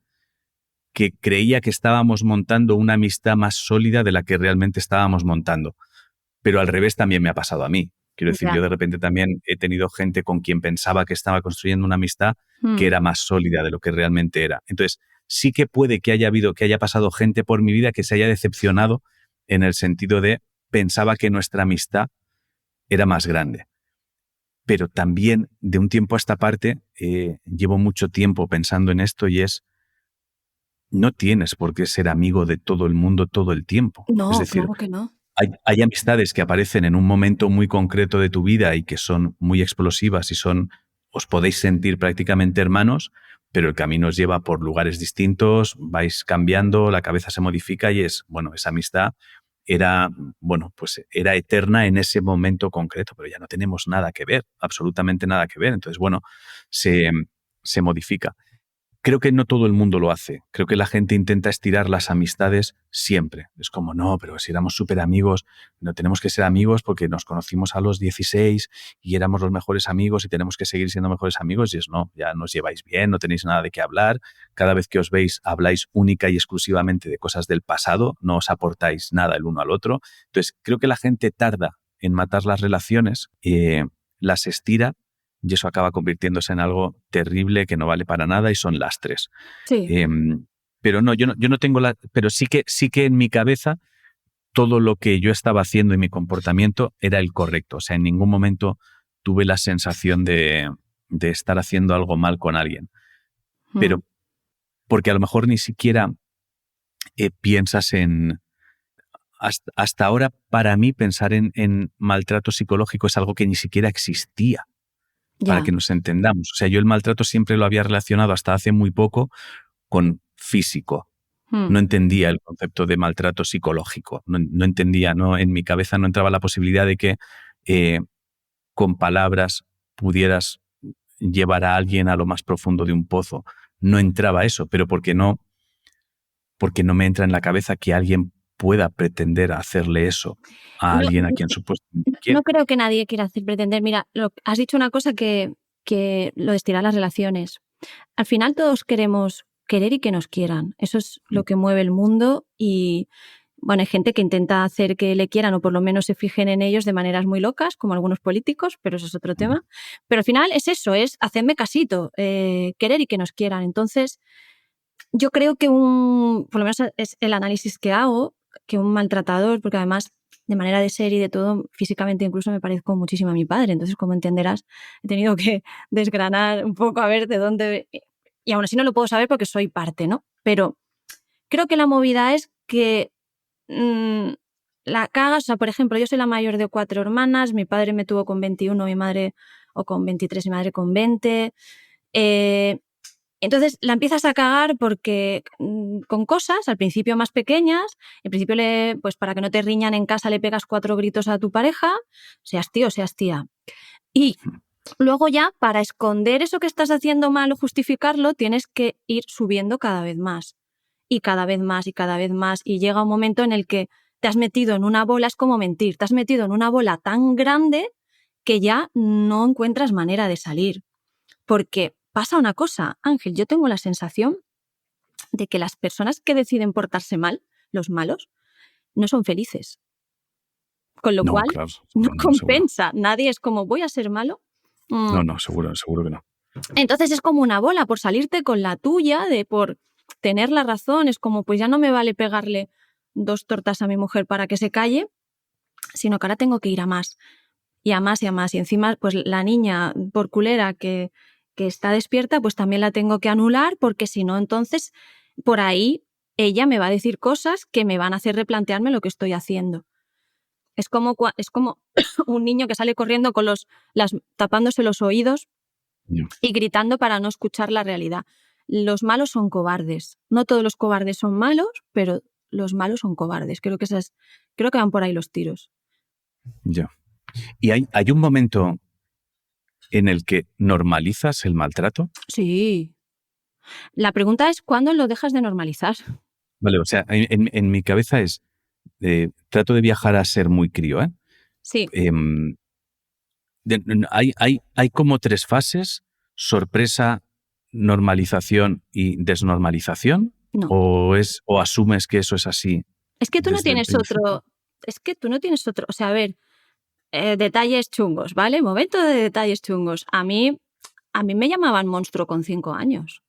que creía que estábamos montando una amistad más sólida de la que realmente estábamos montando. Pero al revés también me ha pasado a mí. Quiero decir, yo de repente también he tenido gente con quien pensaba que estaba construyendo una amistad que era más sólida de lo que realmente era. Entonces, sí que puede que haya pasado gente por mi vida que se haya decepcionado en el sentido de pensaba que nuestra amistad era más grande. Pero también, de un tiempo a esta parte, llevo mucho tiempo pensando en esto y no tienes por qué ser amigo de todo el mundo todo el tiempo. No, es decir, claro que no. Hay amistades que aparecen en un momento muy concreto de tu vida y que son muy explosivas y os podéis sentir prácticamente hermanos, pero el camino os lleva por lugares distintos, vais cambiando, la cabeza se modifica y esa amistad era, bueno, pues era eterna en ese momento concreto, pero ya no tenemos nada que ver, absolutamente nada que ver. Entonces, bueno, se modifica. Creo que no todo el mundo lo hace. Creo que la gente intenta estirar las amistades siempre. Es como, no, pero si éramos súper amigos, no tenemos que ser amigos porque nos conocimos a los 16 y éramos los mejores amigos y tenemos que seguir siendo mejores amigos. Y es no, ya nos lleváis bien, no tenéis nada de qué hablar. Cada vez que os veis, habláis única y exclusivamente de cosas del pasado, no os aportáis nada el uno al otro. Entonces, creo que la gente tarda en matar las relaciones, las estira, y eso acaba convirtiéndose en algo terrible que no vale para nada y son lastres. Sí. Pero no, yo no tengo pero sí que en mi cabeza todo lo que yo estaba haciendo y mi comportamiento era el correcto. O sea, en ningún momento tuve la sensación de estar haciendo algo mal con alguien. Pero porque a lo mejor ni siquiera piensas en... Hasta ahora, para mí, pensar en maltrato psicológico es algo que ni siquiera existía. Para Ya. que nos entendamos. O sea, yo el maltrato siempre lo había relacionado hasta hace muy poco con físico. No entendía el concepto de maltrato psicológico. No entendía, no, en mi cabeza no entraba la posibilidad de que con palabras pudieras llevar a alguien a lo más profundo de un pozo. No entraba eso, pero porque no me entra en la cabeza que alguien pueda pretender hacerle eso a No, alguien a quien supuestamente no quiere. creo que nadie quiera hacer pretender. Mira, has dicho una cosa que lo de estirar las relaciones. Al final todos queremos querer y que nos quieran. Eso es lo que mueve el mundo y, bueno, hay gente que intenta hacer que le quieran o por lo menos se fijen en ellos de maneras muy locas, como algunos políticos, pero eso es otro tema. Pero al final es eso, es hacerme casito, querer y que nos quieran. Entonces, yo creo que por lo menos es el análisis que hago, que un maltratador, porque además de manera de ser y de todo, físicamente incluso me parezco muchísimo a mi padre. Entonces, como entenderás, he tenido que desgranar un poco a ver de dónde... Y aún así no lo puedo saber porque soy parte, ¿no? Pero creo que la movida es que la cagas. O sea, por ejemplo, yo soy la mayor de 4 hermanas, mi padre me tuvo con 21, mi madre, o con 23, mi madre con 20. Entonces la empiezas a cagar porque con cosas, al principio más pequeñas, en principio pues para que no te riñan en casa le pegas 4 gritos a tu pareja, seas tío, seas tía. Y luego ya, para esconder eso que estás haciendo mal o justificarlo, tienes que ir subiendo cada vez más. Y cada vez más, y cada vez más. Y llega un momento en el que te has metido en una bola, es como mentir, te has metido en una bola tan grande que ya no encuentras manera de salir. Porque pasa una cosa, Ángel, yo tengo la sensación de que las personas que deciden portarse mal, los malos, no son felices. Con lo No, cual, claro, no no, seguro. compensa. Nadie es como, voy a ser malo. No, seguro que no. Entonces es como una bola por salirte con la tuya, por tener la razón. Es como, pues ya no me vale pegarle 2 tortas a mi mujer para que se calle, sino que ahora tengo que ir a más. Y a más y a más. Y encima, pues la niña por culera que está despierta, pues también la tengo que anular, porque si no, entonces por ahí ella me va a decir cosas que me van a hacer replantearme lo que estoy haciendo. Es como un niño que sale corriendo con tapándose los oídos y gritando para no escuchar la realidad. Los malos son cobardes. No todos los cobardes son malos, pero los malos son cobardes. Creo que van por ahí los tiros. Ya. ¿Y hay un momento en el que normalizas el maltrato? Sí. La pregunta es, ¿cuándo lo dejas de normalizar? Vale, o sea, en mi cabeza es, trato de viajar a ser muy crío, ¿eh? Sí. Hay como 3 fases: sorpresa, normalización y desnormalización. No. ¿O asumes que eso es así Es que tú no desde el tienes principio? otro. O sea, a ver, detalles chungos, ¿vale? Momento de detalles chungos. A mí me llamaban monstruo con 5 años.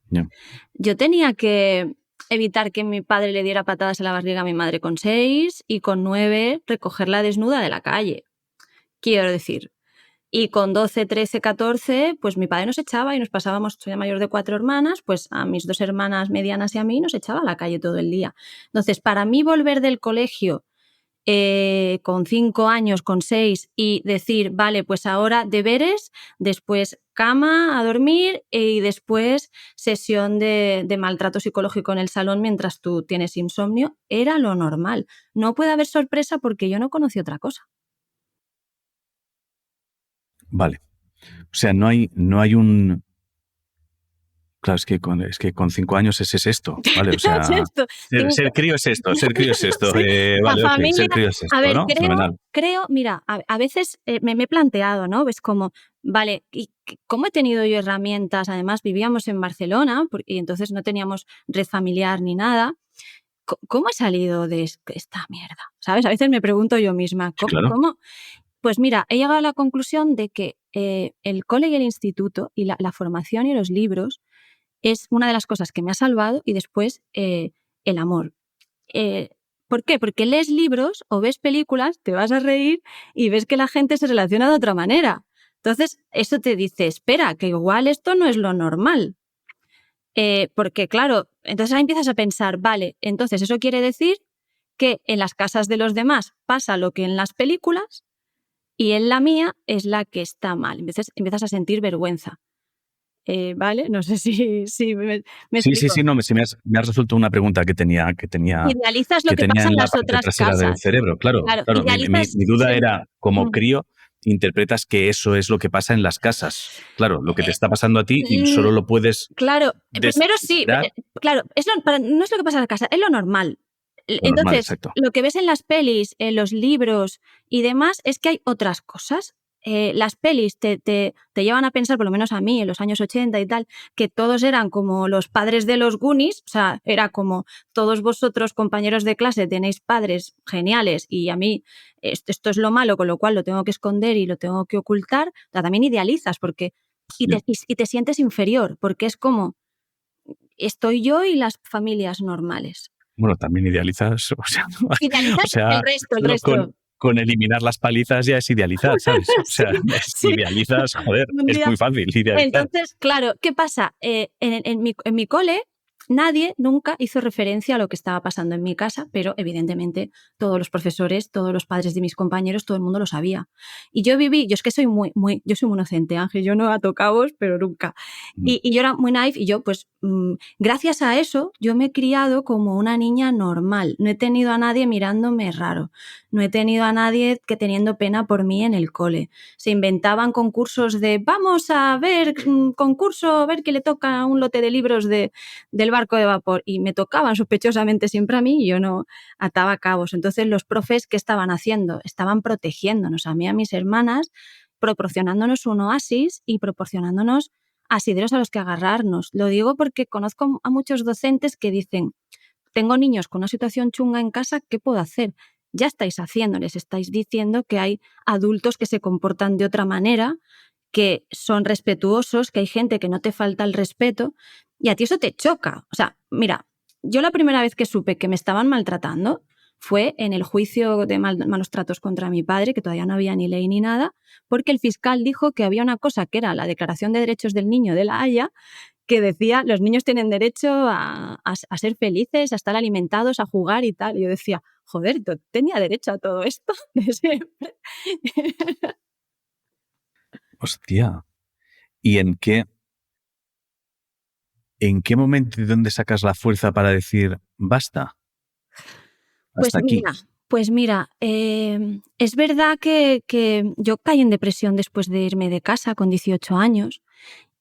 Ya. Yo tenía que evitar que mi padre le diera patadas en la barriga a mi madre con 6 y con 9 recogerla desnuda de la calle. Quiero decir. Y con 12, 13, 14, pues mi padre nos echaba y nos pasábamos, soy la mayor de 4 hermanas, pues a mis 2 hermanas medianas y a mí nos echaba a la calle todo el día. Entonces, para mí volver del colegio con 5 años, con 6, y decir, vale, pues ahora deberes, después cama, a dormir y después sesión de maltrato psicológico en el salón mientras tú tienes insomnio, era lo normal. No puede haber sorpresa porque yo no conocí otra cosa. Vale. O sea, no hay un... Claro, es que con 5 años es esto, ¿vale? O sea, ser crío es esto, ser crío es esto. Sí, Vale, la ok, familia, ser crío es a esto, ver, ¿no? Fenomenal. creo, mira, a veces me he planteado, ¿no? Ves como, vale, ¿y cómo he tenido yo herramientas? Además, vivíamos en Barcelona y entonces no teníamos red familiar ni nada. ¿Cómo he salido de esta mierda? ¿Sabes? A veces me pregunto yo misma, Sí, claro. ¿cómo? Pues mira, he llegado a la conclusión de que el cole y el instituto y la formación y los libros es una de las cosas que me ha salvado, y después el amor. ¿Por qué? Porque lees libros o ves películas, te vas a reír y ves que la gente se relaciona de otra manera. Entonces, eso te dice, espera, que igual esto no es lo normal. Porque claro, entonces ahí empiezas a pensar, vale, entonces eso quiere decir que en las casas de los demás pasa lo que en las películas y en la mía es la que está mal. Empiezas a sentir vergüenza. ¿Vale? No sé si me explico. Sí, no, me has resuelto una pregunta que tenía Idealizas lo que pasa en en la las parte otras trasera del casas. cerebro. Claro, Claro, claro. idealizas Mi duda siempre. era, como crío, interpretas que eso es lo que pasa en las casas. Claro, lo que te está pasando a ti y solo lo puedes Claro, primero sí, descifrar. claro, no es lo que pasa en la casa, es lo normal. Lo normal, Entonces, exacto. lo que ves en las pelis, en los libros y demás, es que hay otras cosas. Las pelis te llevan a pensar, por lo menos a mí, en los años 80 y tal, que todos eran como los padres de los Goonies, o sea, era como todos vosotros, compañeros de clase, tenéis padres geniales y a mí esto es lo malo, con lo cual lo tengo que esconder y lo tengo que ocultar. O sea, también idealizas porque y Sí. te sientes inferior, porque es como estoy yo y las familias normales. Bueno, también idealizas, o Idealizas el sea, resto, el solo resto. con eliminar las palizas ya es idealizar, ¿sabes? O Sí, sea, sí. idealizas, joder, Un es día. muy fácil idealizar. Entonces, claro, ¿qué pasa? En mi cole nadie nunca hizo referencia a lo que estaba pasando en mi casa, pero evidentemente todos los profesores, todos los padres de mis compañeros, todo el mundo lo sabía. Y yo es que soy yo soy muy inocente, Ángel, yo no ato cabos, pero nunca. Mm. Y yo era muy naive y yo, pues, gracias a eso, yo me he criado como una niña normal. No he tenido a nadie mirándome raro. No he tenido a nadie que teniendo pena por mí en el cole. Se inventaban concursos de vamos a ver, concurso, a ver que le toca un lote de libros del barco de vapor, y me tocaban sospechosamente siempre a mí y yo no ataba cabos. Entonces los profes, ¿qué estaban haciendo? Estaban protegiéndonos a mí y a mis hermanas, proporcionándonos un oasis y proporcionándonos asideros a los que agarrarnos. Lo digo porque conozco a muchos docentes que dicen, tengo niños con una situación chunga en casa, ¿qué puedo hacer? Ya estáis haciendo, les estáis diciendo que hay adultos que se comportan de otra manera, que son respetuosos, que hay gente que no te falta el respeto, y a ti eso te choca. O sea, mira, yo la primera vez que supe que me estaban maltratando fue en el juicio de malos tratos contra mi padre, que todavía no había ni ley ni nada, porque el fiscal dijo que había una cosa que era la Declaración de Derechos del Niño de La Haya, que decía los niños tienen derecho a ser felices, a estar alimentados, a jugar y tal. Y yo decía, joder, yo tenía derecho a todo esto de siempre. Hostia. ¿Y en qué momento y dónde sacas la fuerza para decir basta? Pues Hasta aquí. mira, es verdad que yo caí en depresión después de irme de casa con 18 años.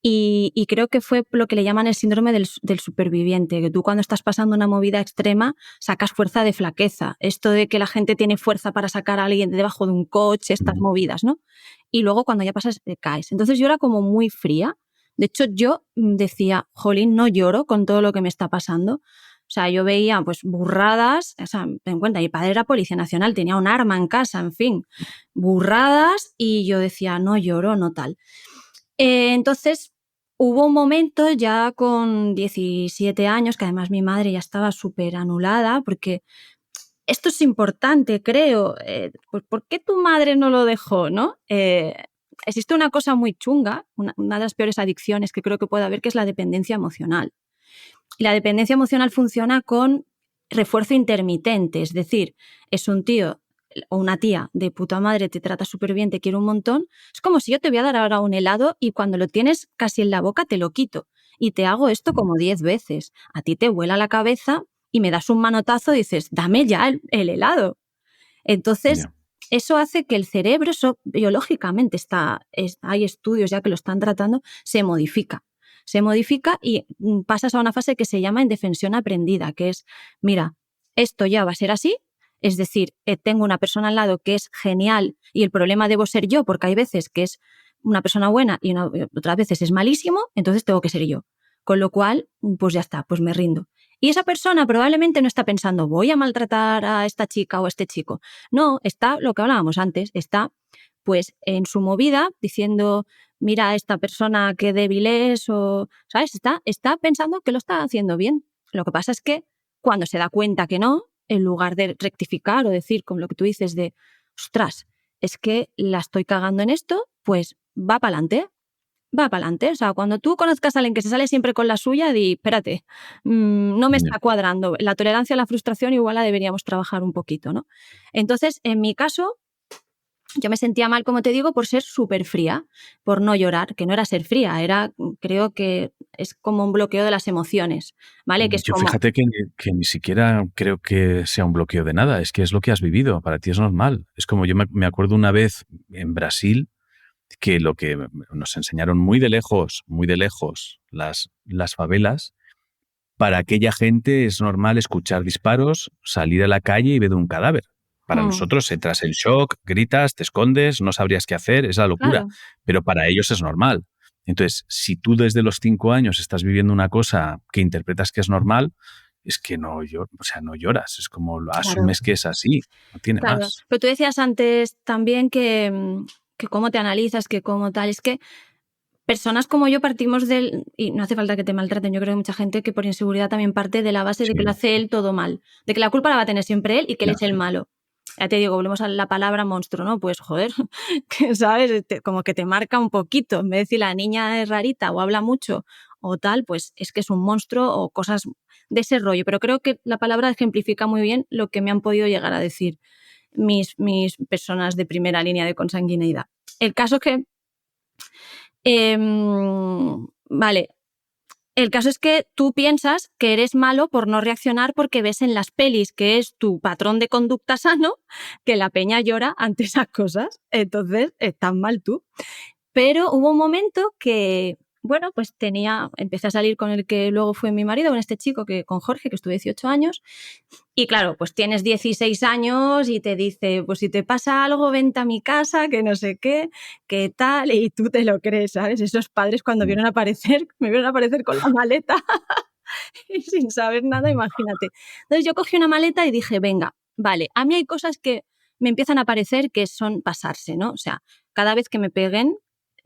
Y creo que fue lo que le llaman el síndrome del superviviente, que tú cuando estás pasando una movida extrema sacas fuerza de flaqueza. Esto de que la gente tiene fuerza para sacar a alguien de debajo de un coche, estas movidas, ¿no? Y luego cuando ya pasas, caes. Entonces yo era como muy fría. De hecho, yo decía, jolín, no lloro con todo lo que me está pasando. O sea, yo veía pues burradas, o sea, ten en cuenta, mi padre era policía nacional, tenía un arma en casa, en fin, burradas, y yo decía, no lloro, no tal. Entonces, hubo un momento ya con 17 años, que además mi madre ya estaba súper anulada, porque esto es importante, creo. Pues, ¿por qué tu madre no lo dejó, no? Existe una cosa muy chunga, una de las peores adicciones que creo que puede haber, que es la dependencia emocional. Y la dependencia emocional funciona con refuerzo intermitente, es decir, es un tío o una tía de puta madre te trata súper bien, te quiere un montón, es como si yo te voy a dar ahora un helado y cuando lo tienes casi en la boca te lo quito. Y te hago esto como 10 veces. A ti te vuela la cabeza y me das un manotazo y dices, dame ya el helado. Entonces, Ya. eso hace que el cerebro, eso biológicamente hay estudios ya que lo están tratando, se modifica. Se modifica y pasas a una fase que se llama indefensión aprendida, que es, mira, esto ya va a ser así, es decir, tengo una persona al lado que es genial y el problema debo ser yo, porque hay veces que es una persona buena y otras veces es malísimo, entonces tengo que ser yo. Con lo cual, pues ya está, pues me rindo. Y esa persona probablemente no está pensando, voy a maltratar a esta chica o a este chico. No, está lo que hablábamos antes, está pues en su movida diciendo, mira, esta persona qué débil es, o, ¿sabes? Está pensando que lo está haciendo bien. Lo que pasa es que cuando se da cuenta que no, en lugar de rectificar o decir, con lo que tú dices de, ostras, es que la estoy cagando en esto, pues va para adelante. Va para adelante. O sea, cuando tú conozcas a alguien que se sale siempre con la suya, di, espérate, no me Ya. está cuadrando. La tolerancia a la frustración igual la deberíamos trabajar un poquito, ¿no? Entonces, en mi caso, yo me sentía mal, como te digo, por ser súper fría, por no llorar, que no era ser fría, creo que es como un bloqueo de las emociones, ¿vale? Que es Yo como, fíjate que ni siquiera creo que sea un bloqueo de nada, es que es lo que has vivido, para ti es normal. Es como yo me acuerdo una vez en Brasil que lo que nos enseñaron muy de lejos, las favelas, para aquella gente es normal escuchar disparos, salir a la calle y ver un cadáver. Para nosotros, tras el shock, gritas, te escondes, no sabrías qué hacer, es la locura. claro, Pero para ellos es normal. Entonces, si tú desde los 5 años estás viviendo una cosa que interpretas que es normal, es que o sea, no lloras, es como lo claro, asumes que es así, no tiene claro. más. Pero tú decías antes también que cómo te analizas, que cómo tal, es que personas como yo partimos y no hace falta que te maltraten, yo creo que hay mucha gente que por inseguridad también parte de la base de que lo Sí, hace él todo mal, de que la culpa la va a tener siempre él y que él ya, es el malo. Ya te digo, volvemos a la palabra monstruo, ¿no? Pues joder, que sabes, como que te marca un poquito, en vez de decir la niña es rarita o habla mucho o tal, pues es que es un monstruo o cosas de ese rollo. Pero creo que la palabra ejemplifica muy bien lo que me han podido llegar a decir mis personas de primera línea de consanguineidad. El caso es que vale, el caso es que tú piensas que eres malo por no reaccionar porque ves en las pelis que es tu patrón de conducta sano, que la peña llora ante esas cosas. Entonces, estás mal tú. Pero hubo un momento que, bueno, pues empecé a salir con el que luego fue mi marido, con este chico, con Jorge, que estuve 18 años. Y claro, pues tienes 16 años y te dice, pues si te pasa algo, vente a mi casa, que no sé qué tal, y tú te lo crees, ¿sabes? Esos padres cuando ya. me vieron aparecer con la maleta y sin saber nada, imagínate. Entonces yo cogí una maleta y dije, venga, vale, a mí hay cosas que me empiezan a parecer que son pasarse, ¿no? O sea, cada vez que me peguen,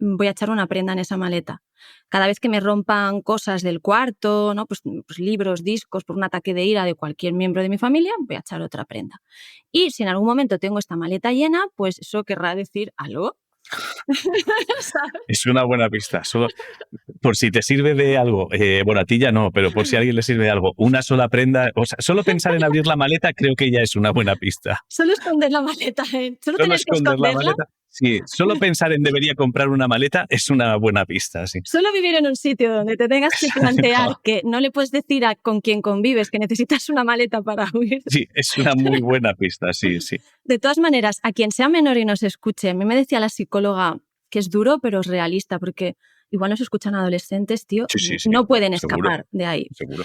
voy a echar una prenda en esa maleta. Cada vez que me rompan cosas del cuarto, ¿no? Pues libros, discos, por un ataque de ira de cualquier miembro de mi familia, voy a echar otra prenda. Y si en algún momento tengo esta maleta llena, pues eso querrá decir algo. ¿Sabes? Es una buena pista. Solo, por si te sirve de algo, bueno, a ti ya no, pero por si a alguien le sirve de algo, una sola prenda, o sea, solo pensar en abrir la maleta creo que ya es una buena pista. Solo esconder la maleta, ¿eh? Solo Solo tener que esconder la esconderla. maleta. Sí, solo pensar en debería comprar una maleta es una buena pista, sí. Solo vivir en un sitio donde te tengas que plantear Exacto. que no le puedes decir con quien convives que necesitas una maleta para huir. Sí, es una muy buena pista, sí, sí. De todas maneras, a quien sea menor y nos escuche, a mí me decía la psicóloga que es duro, pero es realista, porque igual nos escuchan adolescentes, tío, Sí, sí, sí, no pueden seguro, escapar de ahí. seguro.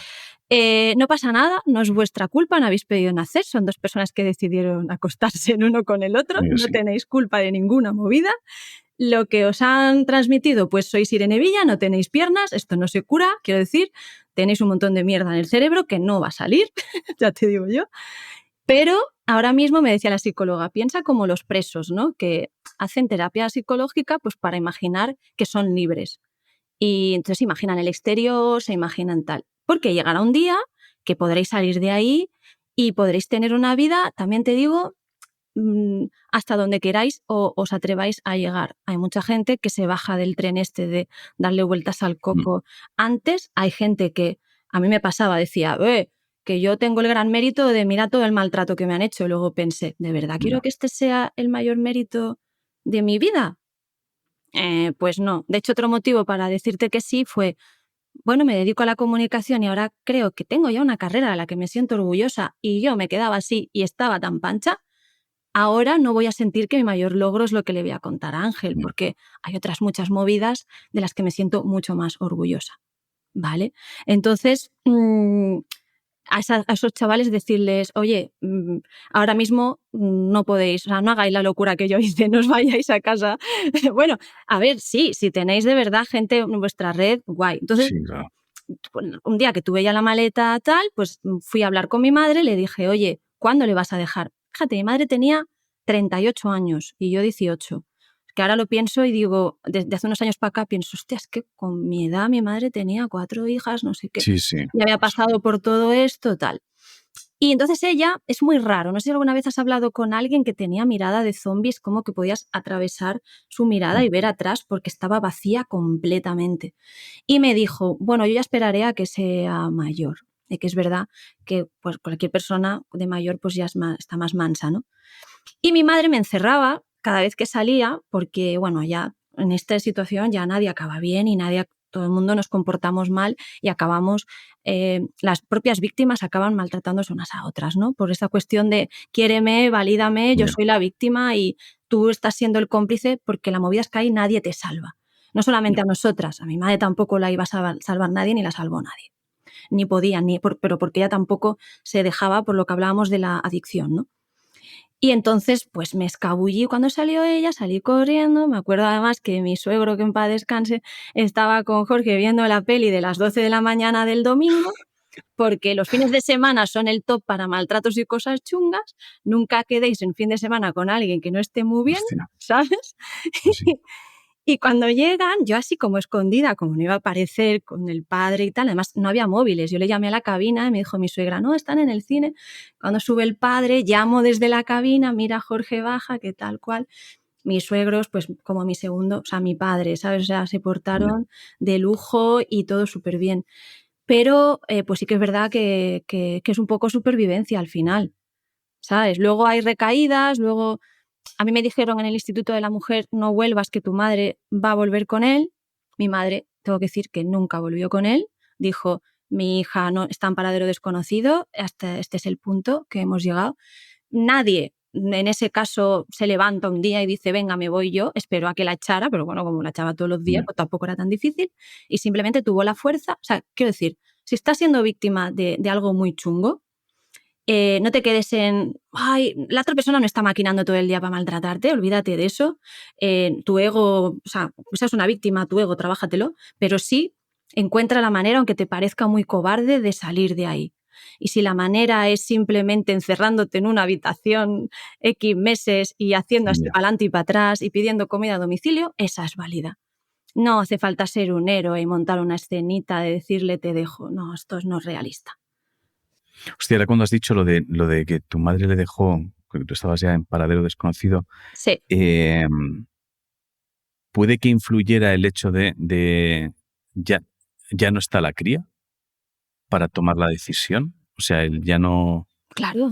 No pasa nada, no es vuestra culpa, no habéis pedido nacer, son dos personas que decidieron acostarse el uno con el otro, no Sí. tenéis culpa de ninguna movida. Lo que os han transmitido, pues sois Irene Villa, no tenéis piernas, esto no se cura, quiero decir, tenéis un montón de mierda en el cerebro que no va a salir, ya te digo yo. Pero ahora mismo me decía la psicóloga, piensa como los presos, ¿no? Que hacen terapia psicológica pues para imaginar que son libres. Y entonces imaginan el exterior, se imaginan tal. Porque llegará un día que podréis salir de ahí y podréis tener una vida, también te digo, hasta donde queráis o os atreváis a llegar. Hay mucha gente que se baja del tren este de darle vueltas al Mm. coco. Antes hay gente que, a mí me pasaba, decía, que yo tengo el gran mérito de mira todo el maltrato que me han hecho. Luego pensé, ¿de verdad quiero Ya. que este sea el mayor mérito de mi vida? Pues no. De hecho, otro motivo para decirte que sí fue, bueno, me dedico a la comunicación y ahora creo que tengo ya una carrera de la que me siento orgullosa y yo me quedaba así y estaba tan pancha. Ahora no voy a sentir que mi mayor logro es lo que le voy a contar a Ángel, Ya. porque hay otras muchas movidas de las que me siento mucho más orgullosa, ¿vale? Entonces, a esos chavales decirles, oye, ahora mismo no podéis, o sea, no hagáis la locura que yo hice, no os vayáis a casa. Bueno, a ver, sí, si tenéis de verdad gente en vuestra red, guay. Entonces, Sí, claro. un día que tuve ya la maleta tal, pues fui a hablar con mi madre, le dije, oye, ¿cuándo le vas a dejar? Fíjate, mi madre tenía 38 años y yo 18. Que ahora lo pienso y digo, desde hace unos años para acá pienso, hostia, es que con mi edad mi madre tenía 4 hijas, no sé qué, Sí, sí. y había pasado por todo esto, tal. Y entonces ella, es muy raro, no sé si alguna vez has hablado con alguien que tenía mirada de zombies, como que podías atravesar su mirada y ver atrás porque estaba vacía completamente. Y me dijo, bueno, yo ya esperaré a que sea mayor. Y que es verdad que pues, cualquier persona de mayor pues ya está más mansa, ¿no? Y mi madre me encerraba cada vez que salía porque, bueno, ya en esta situación ya nadie acaba bien y todo el mundo nos comportamos mal y acabamos, las propias víctimas acaban maltratándose unas a otras, ¿no? Por esa cuestión de quiéreme, valídame, yo Ya. soy la víctima y tú estás siendo el cómplice, porque la movida es que ahí nadie te salva. No solamente Ya. a nosotras, a mi madre tampoco la iba a salvar nadie ni la salvó nadie. Ni podía, pero porque ella tampoco se dejaba por lo que hablábamos de la adicción, ¿no? Y entonces, pues me escabullí cuando salió ella, salí corriendo. Me acuerdo además que mi suegro, que en paz descanse, estaba con Jorge viendo la peli de las 12 de la mañana del domingo, porque los fines de semana son el top para maltratos y cosas chungas. Nunca quedéis en fin de semana con alguien que no esté muy bien, Hostia. ¿sabes? Pues sí. Y cuando llegan, yo así como escondida, como no iba a aparecer con el padre y tal, además no había móviles, yo le llamé a la cabina y me dijo mi suegra, no, están en el cine. Cuando sube el padre, llamo desde la cabina, mira Jorge baja, que tal cual. Mis suegros, pues como mi segundo, o sea, mi padre, ¿sabes? O sea, se Ya. portaron de lujo y todo súper bien. Pero pues sí que es verdad que es un poco supervivencia al final, ¿sabes? Luego hay recaídas, luego a mí me dijeron en el Instituto de la Mujer, no vuelvas, que tu madre va a volver con él. Mi madre, tengo que decir que nunca volvió con él. Dijo, mi hija no está en paradero desconocido, hasta este es el punto que hemos llegado. Nadie en ese caso se levanta un día y dice, venga, me voy yo, espero a que la echara, pero bueno, como la echaba todos los días, Ya. pues tampoco era tan difícil, y simplemente tuvo la fuerza. O sea, quiero decir, si estás siendo víctima de algo muy chungo, no te quedes en, ay, la otra persona no está maquinando todo el día para maltratarte, olvídate de eso. Tu ego, o sea, seas una víctima, tu ego, trabájatelo, pero sí encuentra la manera, aunque te parezca muy cobarde, de salir de ahí. Y si la manera es simplemente encerrándote en una habitación X meses y haciendo así Ya. para adelante y para atrás y pidiendo comida a domicilio, esa es válida. No hace falta ser un héroe y montar una escenita de decirle te dejo. No, esto no es realista. Hostia, ahora cuando has dicho lo de que tu madre le dejó, que tú estabas ya en paradero desconocido, Sí, ¿puede que influyera el hecho de ya, ya no está la cría para tomar la decisión? O sea, él ya no. claro.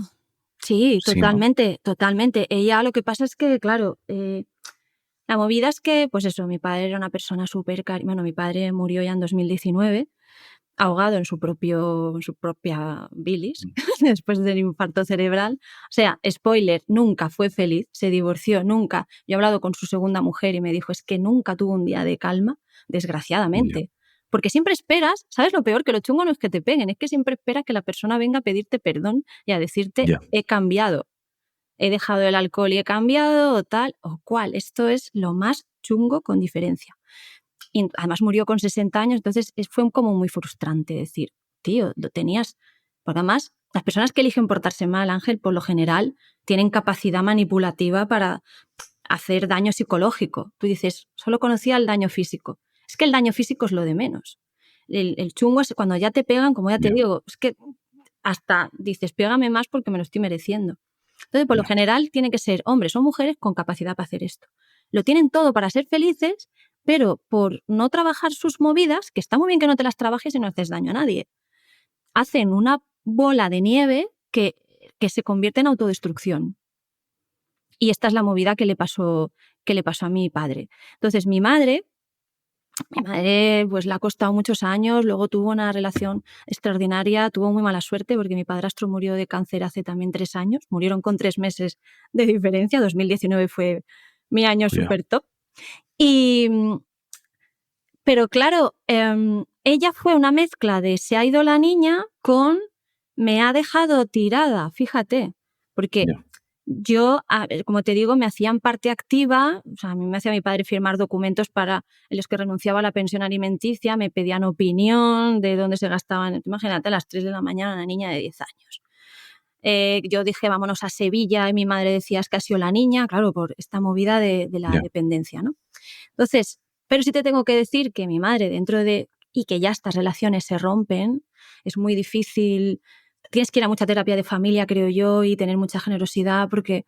Sí, Sí, ¿no? totalmente, totalmente. Ella lo que pasa es que, claro, la movida es que, pues eso, mi padre era una persona súper bueno, mi padre murió ya en 2019, ahogado en su propia bilis, después del infarto cerebral. O sea, spoiler, nunca fue feliz, se divorció, nunca. Yo he hablado con su segunda mujer y me dijo, es que nunca tuvo un día de calma, Ya. desgraciadamente. Porque siempre esperas, ¿sabes lo peor? Que lo chungo no es que te peguen, es que siempre esperas que la persona venga a pedirte perdón y a decirte, Ya. he cambiado, he dejado el alcohol y he cambiado, o tal o cual. Esto es lo más chungo con diferencia. Y además murió con 60 años, entonces fue como muy frustrante decir, tío, lo tenías. Porque además, las personas que eligen portarse mal, Ángel, por lo general, tienen capacidad manipulativa para hacer daño psicológico. Tú dices, solo conocía el daño físico. Es que el daño físico es lo de menos. El chungo es cuando ya te pegan, como ya te Ya. digo, es que hasta dices, pégame más porque me lo estoy mereciendo. Entonces, por lo Ya. general, tiene que ser hombres o mujeres con capacidad para hacer esto. Lo tienen todo para ser felices, pero por no trabajar sus movidas, que está muy bien que no te las trabajes y no haces daño a nadie, hacen bola de nieve que se convierte en autodestrucción. Y esta es la movida que le pasó a mi padre. Entonces, mi madre, pues le ha costado muchos años, luego tuvo una relación extraordinaria, tuvo muy mala suerte porque mi padrastro murió de cáncer hace también 3 años, murieron con 3 meses de diferencia, 2019 fue mi año Cuidado. súper top. Pero claro, ella fue una mezcla de se ha ido la niña con me ha dejado tirada, fíjate, porque Ya. yo, como te digo, me hacían parte activa, o sea, a mí me hacía mi padre firmar documentos en los que renunciaba a la pensión alimenticia, me pedían opinión de dónde se gastaban, imagínate, a las 3 de la mañana una niña de 10 años. Yo dije, vámonos a Sevilla, y mi madre decía, es que ha sido la niña, claro, por esta movida de la Ya. dependencia, ¿no? Entonces, pero sí te tengo que decir que mi madre, y que ya estas relaciones se rompen, es muy difícil. Tienes que ir a mucha terapia de familia, creo yo, y tener mucha generosidad, porque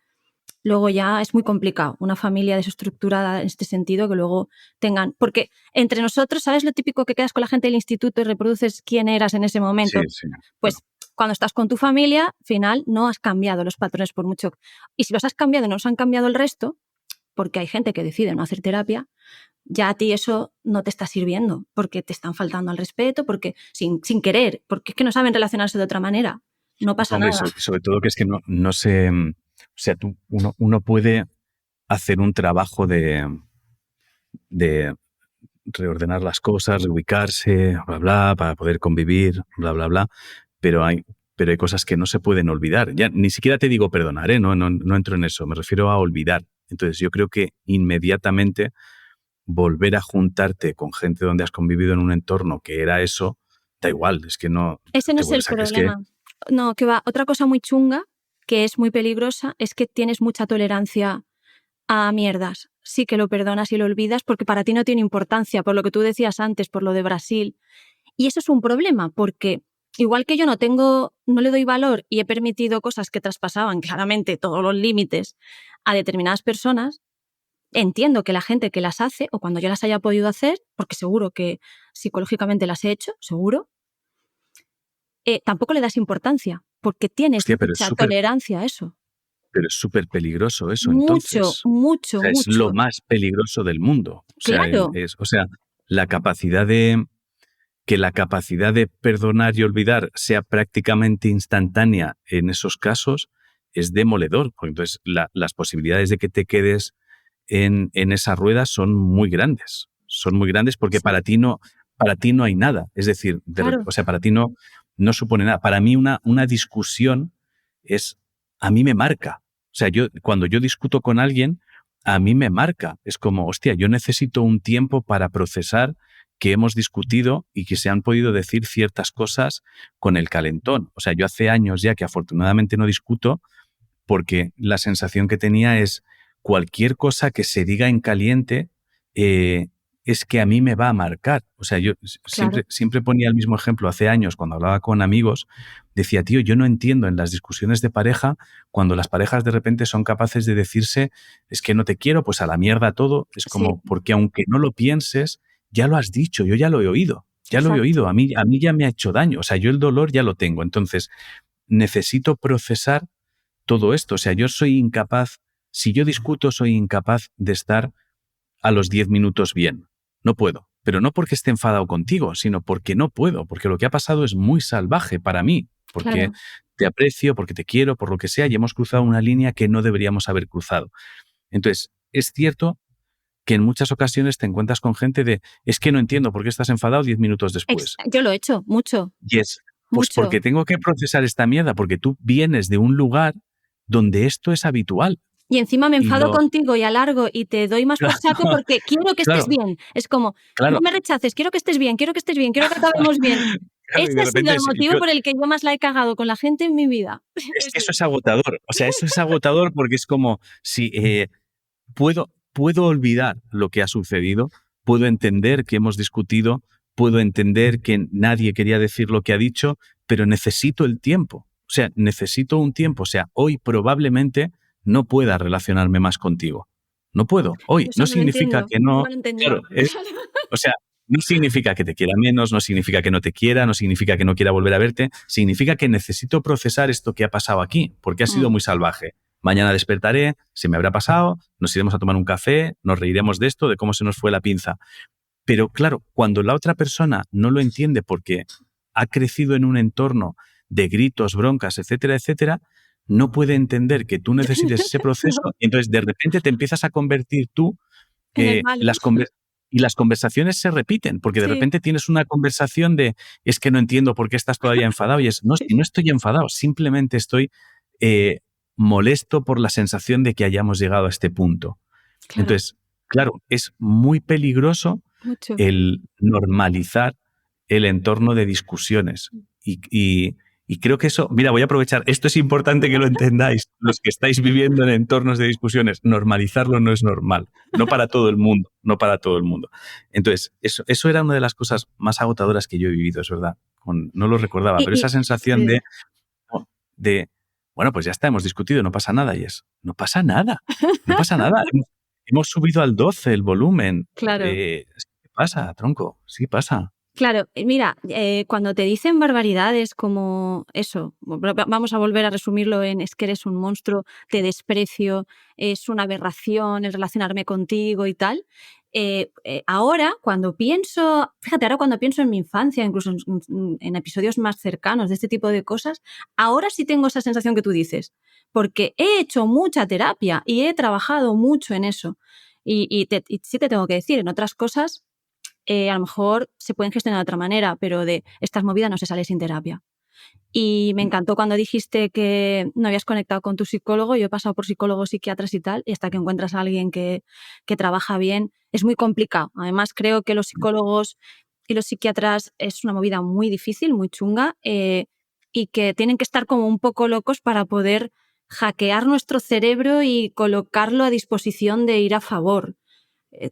luego ya es muy complicado una familia desestructurada en este sentido, que luego tengan... Porque entre nosotros, ¿sabes lo típico que quedas con la gente del instituto y reproduces quién eras en ese momento? Sí, Pues claro. cuando estás con tu familia, al final no has cambiado los patrones por mucho. Y si los has cambiado y no os han cambiado el resto, porque hay gente que decide no hacer terapia, ya a ti eso no te está sirviendo, porque te están faltando al respeto, porque sin querer, porque es que no saben relacionarse de otra manera. No pasa Hombre, nada. sobre todo que es que no se... O sea, uno puede hacer un trabajo de reordenar las cosas, reubicarse, bla, bla, para poder convivir, bla, bla, bla, pero hay cosas que no se pueden olvidar. Ya ni siquiera te digo perdonar, ¿eh? No entro en eso, me refiero a olvidar. Entonces yo creo que inmediatamente volver a juntarte con gente donde has convivido en un entorno que era eso, da igual, es que no Ese no te es el vuelves a... Es que, problema. No, que va. Otra cosa muy chunga, que es muy peligrosa, es que tienes mucha tolerancia a mierdas. Sí que lo perdonas y lo olvidas porque para ti no tiene importancia, por lo que tú decías antes, por lo de Brasil. Y eso es un problema, porque igual que yo no le doy valor y he permitido cosas que traspasaban claramente todos los límites a determinadas personas, entiendo que la gente que las hace, o cuando yo las haya podido hacer, porque seguro que psicológicamente las he hecho, seguro, tampoco le das importancia, porque tienes hostia, mucha tolerancia a eso. pero es súper peligroso eso, Mucho, entonces. O mucho, sea, es lo mucho. más peligroso del mundo. O sea, Claro, la capacidad de... Que la capacidad de perdonar y olvidar sea prácticamente instantánea en esos casos es demoledor. Porque entonces las posibilidades de que te quedes en esa rueda son muy grandes. Son muy grandes porque sí, para ti no hay nada. Es decir, claro. o sea, para ti no supone nada. Para mí una discusión a mí me marca. O sea, cuando yo discuto con alguien, a mí me marca. Es como, hostia, yo necesito un tiempo para procesar que hemos discutido y que se han podido decir ciertas cosas con el calentón. O sea, yo hace años ya que afortunadamente no discuto, porque la sensación que tenía es cualquier cosa que se diga en caliente es que a mí me va a marcar. O sea, yo Claro. siempre ponía el mismo ejemplo hace años cuando hablaba con amigos, decía, tío, yo no entiendo en las discusiones de pareja cuando las parejas de repente son capaces de decirse, es que no te quiero, pues a la mierda todo. Es Sí, como, porque aunque no lo pienses, ya lo has dicho, yo ya lo he oído. Ya lo he exacto. oído, a mí ya me ha hecho daño, o sea, yo el dolor ya lo tengo, entonces necesito procesar todo esto. O sea, yo soy incapaz, si yo discuto, soy incapaz de estar a los 10 minutos bien. No puedo. Pero no porque esté enfadado contigo, sino porque no puedo, porque lo que ha pasado es muy salvaje para mí, porque Claro. te aprecio, porque te quiero, por lo que sea, y hemos cruzado una línea que no deberíamos haber cruzado. Entonces, es cierto que en muchas ocasiones te encuentras con gente de, es que no entiendo por qué estás enfadado 10 minutos después. Yo lo he hecho, mucho, Y es, pues mucho. porque tengo que procesar esta mierda, porque tú vienes de un lugar donde esto es habitual. Y encima me Y enfado contigo y alargo y te doy más por saco porque quiero que estés claro, bien. Es como, no claro. me rechaces, quiero que estés bien, quiero que estés bien, quiero que acabemos bien. Claro, y Ese de ha sido repente el motivo por el que yo más la he cagado con la gente en mi vida. es que eso Ese. es agotador. O sea, eso es agotador porque es como si puedo olvidar lo que ha sucedido, puedo entender que hemos discutido, puedo entender que nadie quería decir lo que ha dicho, pero necesito el tiempo. O sea, necesito un tiempo. O sea, hoy probablemente no pueda relacionarme más contigo. No puedo. Yo Hoy eso no no lo significa entiendo, que no no. lo he entendido. Claro, o sea, no significa que te quiera menos, no significa que no te quiera, no significa que no quiera volver a verte, significa que necesito procesar esto que ha pasado aquí, porque ha sido muy salvaje. Mañana despertaré, se me habrá pasado, nos iremos a tomar un café, nos reiremos de esto, de cómo se nos fue la pinza. Pero claro, cuando la otra persona no lo entiende porque ha crecido en un entorno de gritos, broncas, etcétera, etcétera, no puede entender que tú necesites ese proceso y entonces de repente te empiezas a convertir tú En el malo. y las conversaciones se repiten, porque de repente tienes una conversación de es que no entiendo por qué estás todavía enfadado y es, no, si no estoy enfadado, simplemente estoy molesto por la sensación de que hayamos llegado a este punto. Claro. Entonces, claro, es muy peligroso Mucho. el normalizar el entorno de discusiones. Y creo que eso, mira, voy a aprovechar, esto es importante que lo entendáis, los que estáis viviendo en entornos de discusiones, normalizarlo no es normal, no para todo el mundo, no para todo el mundo. Entonces, eso era una de las cosas más agotadoras que yo he vivido, es verdad, no lo recordaba, pero esa sensación de, bueno, pues ya está, hemos discutido, no pasa nada, y no pasa nada, no pasa nada, hemos subido al 12 el volumen. Claro. ¿Qué pasa, tronco? Sí pasa. Claro, mira, cuando te dicen barbaridades como eso, vamos a volver a resumirlo en es que eres un monstruo, te desprecio, es una aberración el relacionarme contigo y tal. Ahora, cuando pienso en mi infancia, incluso en episodios más cercanos de este tipo de cosas, ahora sí tengo esa sensación que tú dices, porque he hecho mucha terapia y he trabajado mucho en eso. Y sí te tengo que decir, en otras cosas a lo mejor se pueden gestionar de otra manera, pero de estas movidas no se sale sin terapia. Y me encantó cuando dijiste que no habías conectado con tu psicólogo. Yo he pasado por psicólogos, psiquiatras y tal, y hasta que encuentras a alguien que trabaja bien, es muy complicado. Además, creo que los psicólogos y los psiquiatras es una movida muy difícil, muy chunga, y que tienen que estar como un poco locos para poder hackear nuestro cerebro y colocarlo a disposición de ir a favor.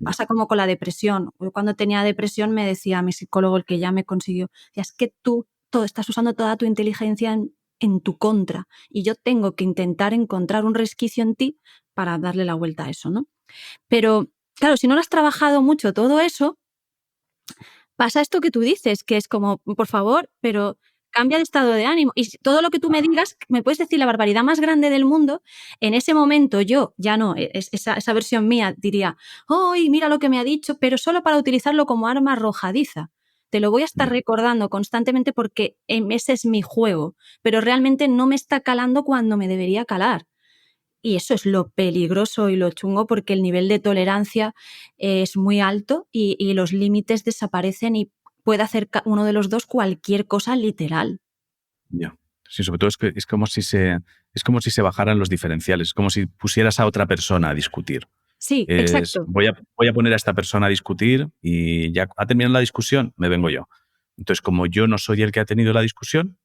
Pasa como con la depresión. Yo cuando tenía depresión me decía mi psicólogo, el que ya me consiguió, es que tú estás usando toda tu inteligencia en tu contra y yo tengo que intentar encontrar un resquicio en ti para darle la vuelta a eso, ¿no? Pero, claro, si no lo has trabajado mucho todo eso, pasa esto que tú dices, que es como, por favor, pero cambia de estado de ánimo. Y todo lo que tú me digas, me puedes decir la barbaridad más grande del mundo, en ese momento yo, ya no, esa versión mía diría, ¡ay, mira lo que me ha dicho! Pero solo para utilizarlo como arma arrojadiza. Te lo voy a estar recordando constantemente porque ese es mi juego, pero realmente no me está calando cuando me debería calar. Y eso es lo peligroso y lo chungo porque el nivel de tolerancia es muy alto y los límites desaparecen y puede hacer uno de los dos cualquier cosa literal. Ya. Sí, sobre todo es como si se bajaran los diferenciales, es como si pusieras a otra persona a discutir. Sí, exacto. Voy a poner a esta persona a discutir y ya ha terminado la discusión, me vengo yo. Entonces, como yo no soy el que ha tenido la discusión,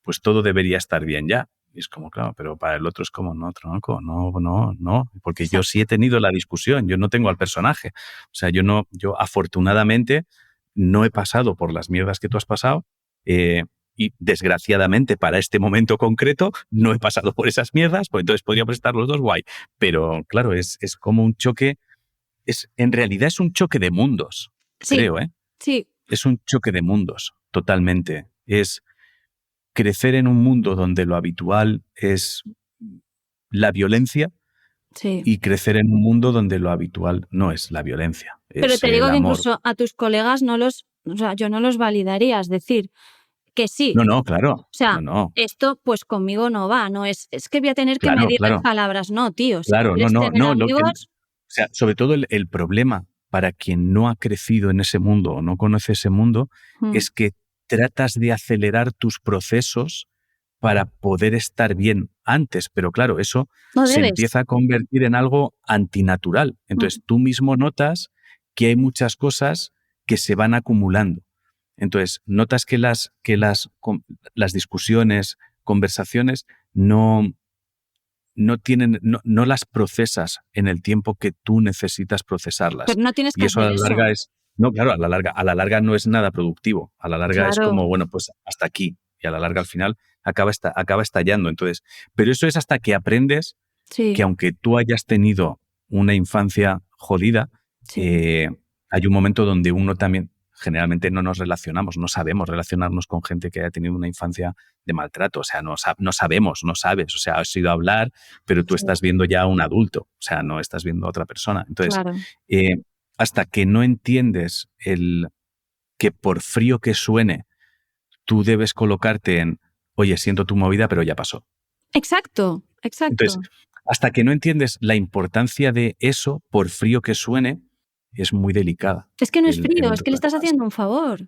pues todo debería estar bien ya. Y es como, claro, pero para el otro es como, no, tronco, no, porque yo sí he tenido la discusión, yo no tengo al personaje. O sea, yo afortunadamente no he pasado por las mierdas que tú has pasado y desgraciadamente para este momento concreto no he pasado por esas mierdas, pues entonces podríamos estar los dos guay. Pero claro, es como un choque, en realidad es un choque de mundos, Sí, creo, ¿eh? sí. Es un choque de mundos, totalmente. Es crecer en un mundo donde lo habitual es la violencia Sí. y crecer en un mundo donde lo habitual no es la violencia, Pero es te digo el que amor. incluso a tus colegas yo no los validaría, es decir, que sí. No, claro. O sea, No. esto pues conmigo no va, no es que voy a tener que Claro, medir las claro. palabras. No, tío, si Claro, quieres tener no. amigos, O sea, sobre todo el problema para quien no ha crecido en ese mundo o no conoce ese mundo es que tratas de acelerar tus procesos para poder estar bien antes, pero claro, eso no se debes. empieza a convertir en algo antinatural. Entonces tú mismo notas que hay muchas cosas que se van acumulando. Entonces notas que las discusiones, conversaciones no las procesas en el tiempo que tú necesitas procesarlas. Pero no tienes que Y eso a hacer la eso. larga no, claro, a la larga no es nada productivo. A la larga es Claro. como, bueno, pues hasta aquí. Y a la larga al final acaba estallando. Entonces, pero eso es hasta que aprendes Sí, que aunque tú hayas tenido una infancia jodida, sí. hay un momento donde uno también generalmente no nos relacionamos, no sabemos relacionarnos con gente que haya tenido una infancia de maltrato. O sea, no sabemos, no sabes. O sea, has ido a hablar, pero tú Sí, estás viendo ya a un adulto. O sea, no estás viendo a otra persona. Entonces, claro. hasta que no entiendes que por frío que suene, tú debes colocarte en, oye, siento tu movida, pero ya pasó. Exacto, Entonces, exacto. hasta que no entiendes la importancia de eso, por frío que suene, es muy delicada Es que no es frío, el es que le estás relacionarse. haciendo un favor, Ya,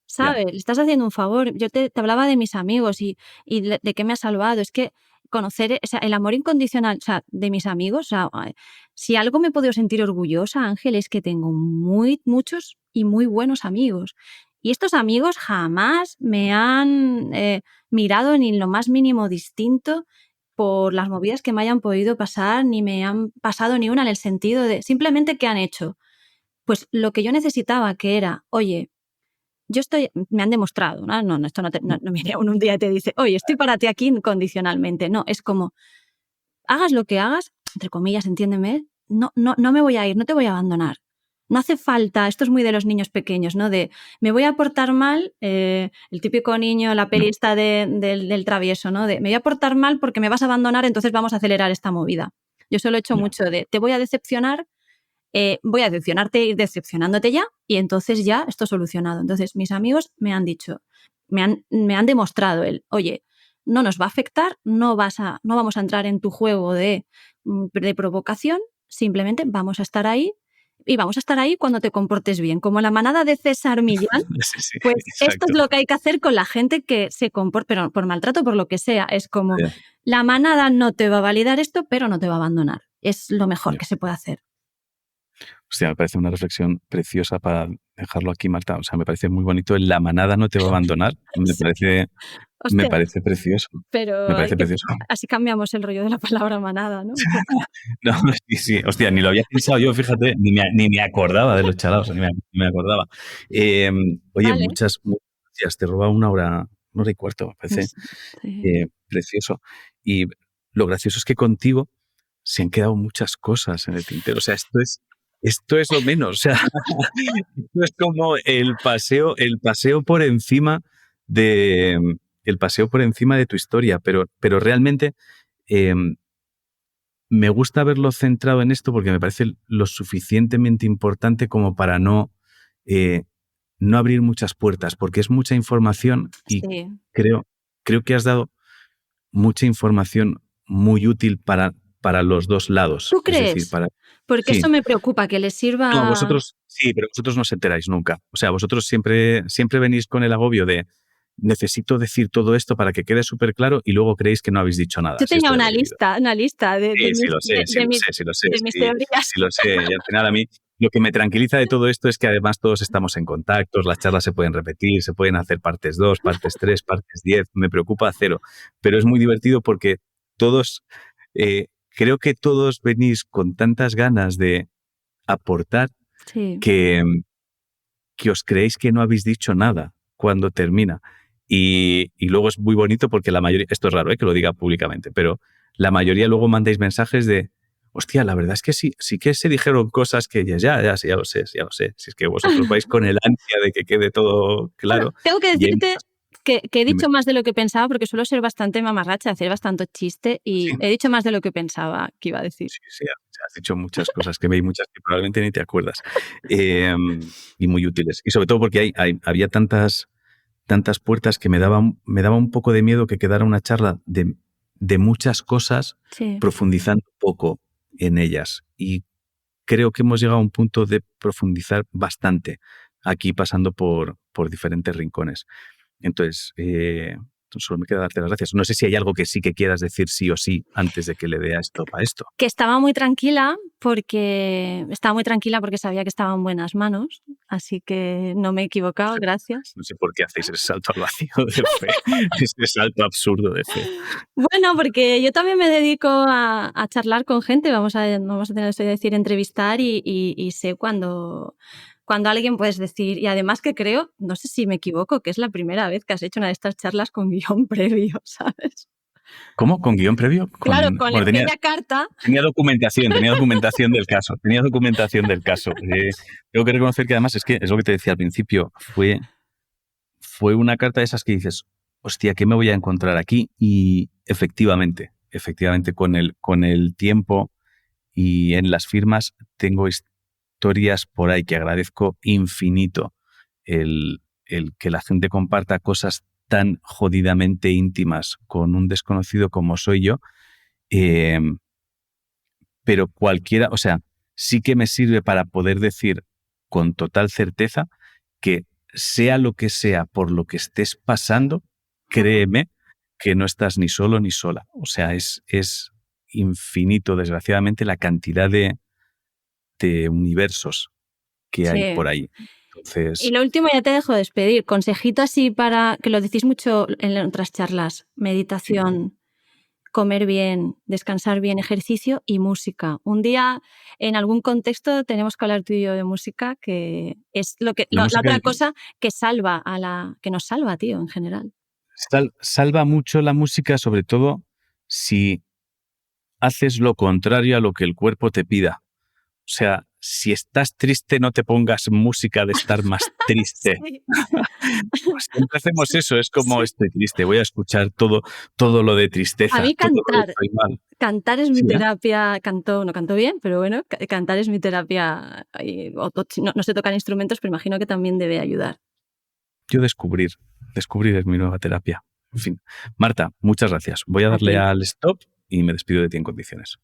¿sabes? Le estás haciendo un favor. Yo te hablaba de mis amigos y de qué me ha salvado. Es que conocer, o sea, el amor incondicional, o sea, de mis amigos, o sea, si algo me he podido sentir orgullosa, Ángel, es que tengo muchos y muy buenos amigos. Y estos amigos jamás me han mirado ni en lo más mínimo distinto por las movidas que me hayan podido pasar, ni me han pasado ni una en el sentido de simplemente qué han hecho. Pues lo que yo necesitaba, que era, oye, me han demostrado, ¿no? No, esto no viene un día y te dice, oye, estoy para ti aquí incondicionalmente. No, es como, hagas lo que hagas, entre comillas, entiéndeme, no me voy a ir, no te voy a abandonar. No hace falta, esto es muy de los niños pequeños, ¿no? De, me voy a portar mal, el típico niño, la peli no, esta del travieso, ¿no? De, me voy a portar mal porque me vas a abandonar, entonces vamos a acelerar esta movida. Yo se lo he hecho no. mucho de, te voy a decepcionar, voy a decepcionarte, ir decepcionándote ya y entonces ya esto solucionado. Entonces mis amigos me han dicho, me han demostrado el, oye, no nos va a afectar, no vamos a entrar en tu juego de provocación, simplemente vamos a estar ahí y vamos a estar ahí cuando te comportes bien. Como la manada de César Millán, Sí, sí, pues esto exacto. es lo que hay que hacer con la gente que se comporta, pero por maltrato, por lo que sea. Es como, Ya, la manada no te va a validar esto, pero no te va a abandonar. Es lo mejor ya. que se puede hacer. Hostia, me parece una reflexión preciosa para dejarlo aquí, Marta. O sea, me parece muy bonito. La manada no te va a abandonar. Sí. Me Hostia, parece precioso. Me pero parece precioso. así cambiamos el rollo de la palabra manada, ¿no? Un poco. No, sí, sí. Hostia, ni lo había pensado yo, fíjate, ni me acordaba de los chalados, ni me acordaba. Eh, Oye, Vale. muchas gracias. Te roba una hora y cuarto. Me parece Sí. precioso. Y lo gracioso es que contigo se han quedado muchas cosas en el tintero. O sea, esto es lo menos. O sea, esto es como el paseo por encima de, el paseo por encima de tu historia, pero realmente eh, me gusta haberlo centrado en esto porque me parece lo suficientemente importante como para eh, no abrir muchas puertas, porque es mucha información y Sí. creo, creo que has dado mucha información muy útil para los dos lados. ¿Tú Es decir, crees? Porque sí. eso me preocupa, que les No, sirva. vosotros sí, pero vosotros no os enteráis nunca. O sea, vosotros siempre venís con el agobio de necesito decir todo esto para que quede súper claro y luego creéis que no habéis dicho nada, Yo si tenía esto ya lo he vivido. una lista Sí, sí lo sé, sí lo sé, sí lo sé, de mis sí, teorías. sí lo sé. Y al final a mí lo que me tranquiliza de todo esto es que además todos estamos en contacto, las charlas se pueden repetir, se pueden hacer partes 2, partes 3, partes 10. Me preocupa cero. Pero es muy divertido porque todos, creo que todos venís con tantas ganas de aportar Sí. que, que os creéis que no habéis dicho nada cuando termina. Y luego es muy bonito porque la mayoría, esto es raro, que lo diga públicamente, pero la mayoría luego mandáis mensajes de, hostia, la verdad es que sí que se dijeron cosas que sí, ya lo sé, ya lo sé. Si es que vosotros vais con el ansia de que quede todo Bueno, claro. tengo que Y hay decirte muchas, que he dime, dicho más de lo que pensaba porque suelo ser bastante mamarracha, hacer bastante chiste sí, y he dicho más de lo que pensaba que iba a decir. sí, sí, has dicho muchas cosas que hay muchas que probablemente ni te acuerdas. Eh, y muy útiles. Y sobre todo porque había tantas puertas que me daba un poco de miedo que quedara una charla de muchas cosas Sí. profundizando poco en ellas. Y creo que hemos llegado a un punto de profundizar bastante aquí pasando por diferentes rincones. Entonces, solo me queda darte las gracias. No sé si hay algo que sí que quieras decir sí o sí antes de que le dé a esto a esto. Que estaba muy tranquila porque sabía que estaba en buenas manos, así que no me he equivocado, gracias. No sé por qué hacéis ese salto al vacío de fe, ese salto absurdo de fe. Bueno, porque yo también me dedico a charlar con gente, vamos a tener esto de decir entrevistar y sé cuando alguien puedes decir, y además que creo, no sé si me equivoco, que es la primera vez que has hecho una de estas charlas con guión previo, ¿sabes? ¿Cómo? ¿Con guión previo? Claro, con Bueno, aquella carta. tenía documentación del caso. Tenía documentación del caso. Tengo que reconocer que además es lo que te decía al principio, fue una carta de esas que dices, hostia, ¿qué me voy a encontrar aquí? Y efectivamente, con el tiempo y en las firmas tengo historias por ahí que agradezco infinito el que la gente comparta cosas tan jodidamente íntimas con un desconocido como soy yo, eh, pero cualquiera, o sea, sí que me sirve para poder decir con total certeza que sea lo que sea por lo que estés pasando, créeme que no estás ni solo ni sola. O sea, es infinito, desgraciadamente, la cantidad de universos que hay Sí. por ahí. Y Entonces, lo último, ya te dejo despedir. Consejito así para, que lo decís mucho en otras charlas, sí. meditación, comer bien, descansar bien, ejercicio y música. Un día, en algún contexto, tenemos que hablar tú y yo de música, que es La la música otra cosa que nos salva, tío, en general. salva mucho la música, sobre todo si haces lo contrario a lo que el cuerpo te pida. O sea, si estás triste, no te pongas música de estar más triste. Sí, Pues siempre hacemos eso, es como sí. estoy triste, voy a escuchar todo lo de A tristeza, mí todo lo de estoy mal. cantar es mi Sí, ¿eh? terapia. No canto bien, pero bueno, cantar es mi terapia. No sé tocar instrumentos, pero imagino que también debe ayudar. Yo descubrir es mi nueva terapia. En fin. Marta, muchas gracias. Voy a A ti. darle al stop y me despido de ti en condiciones.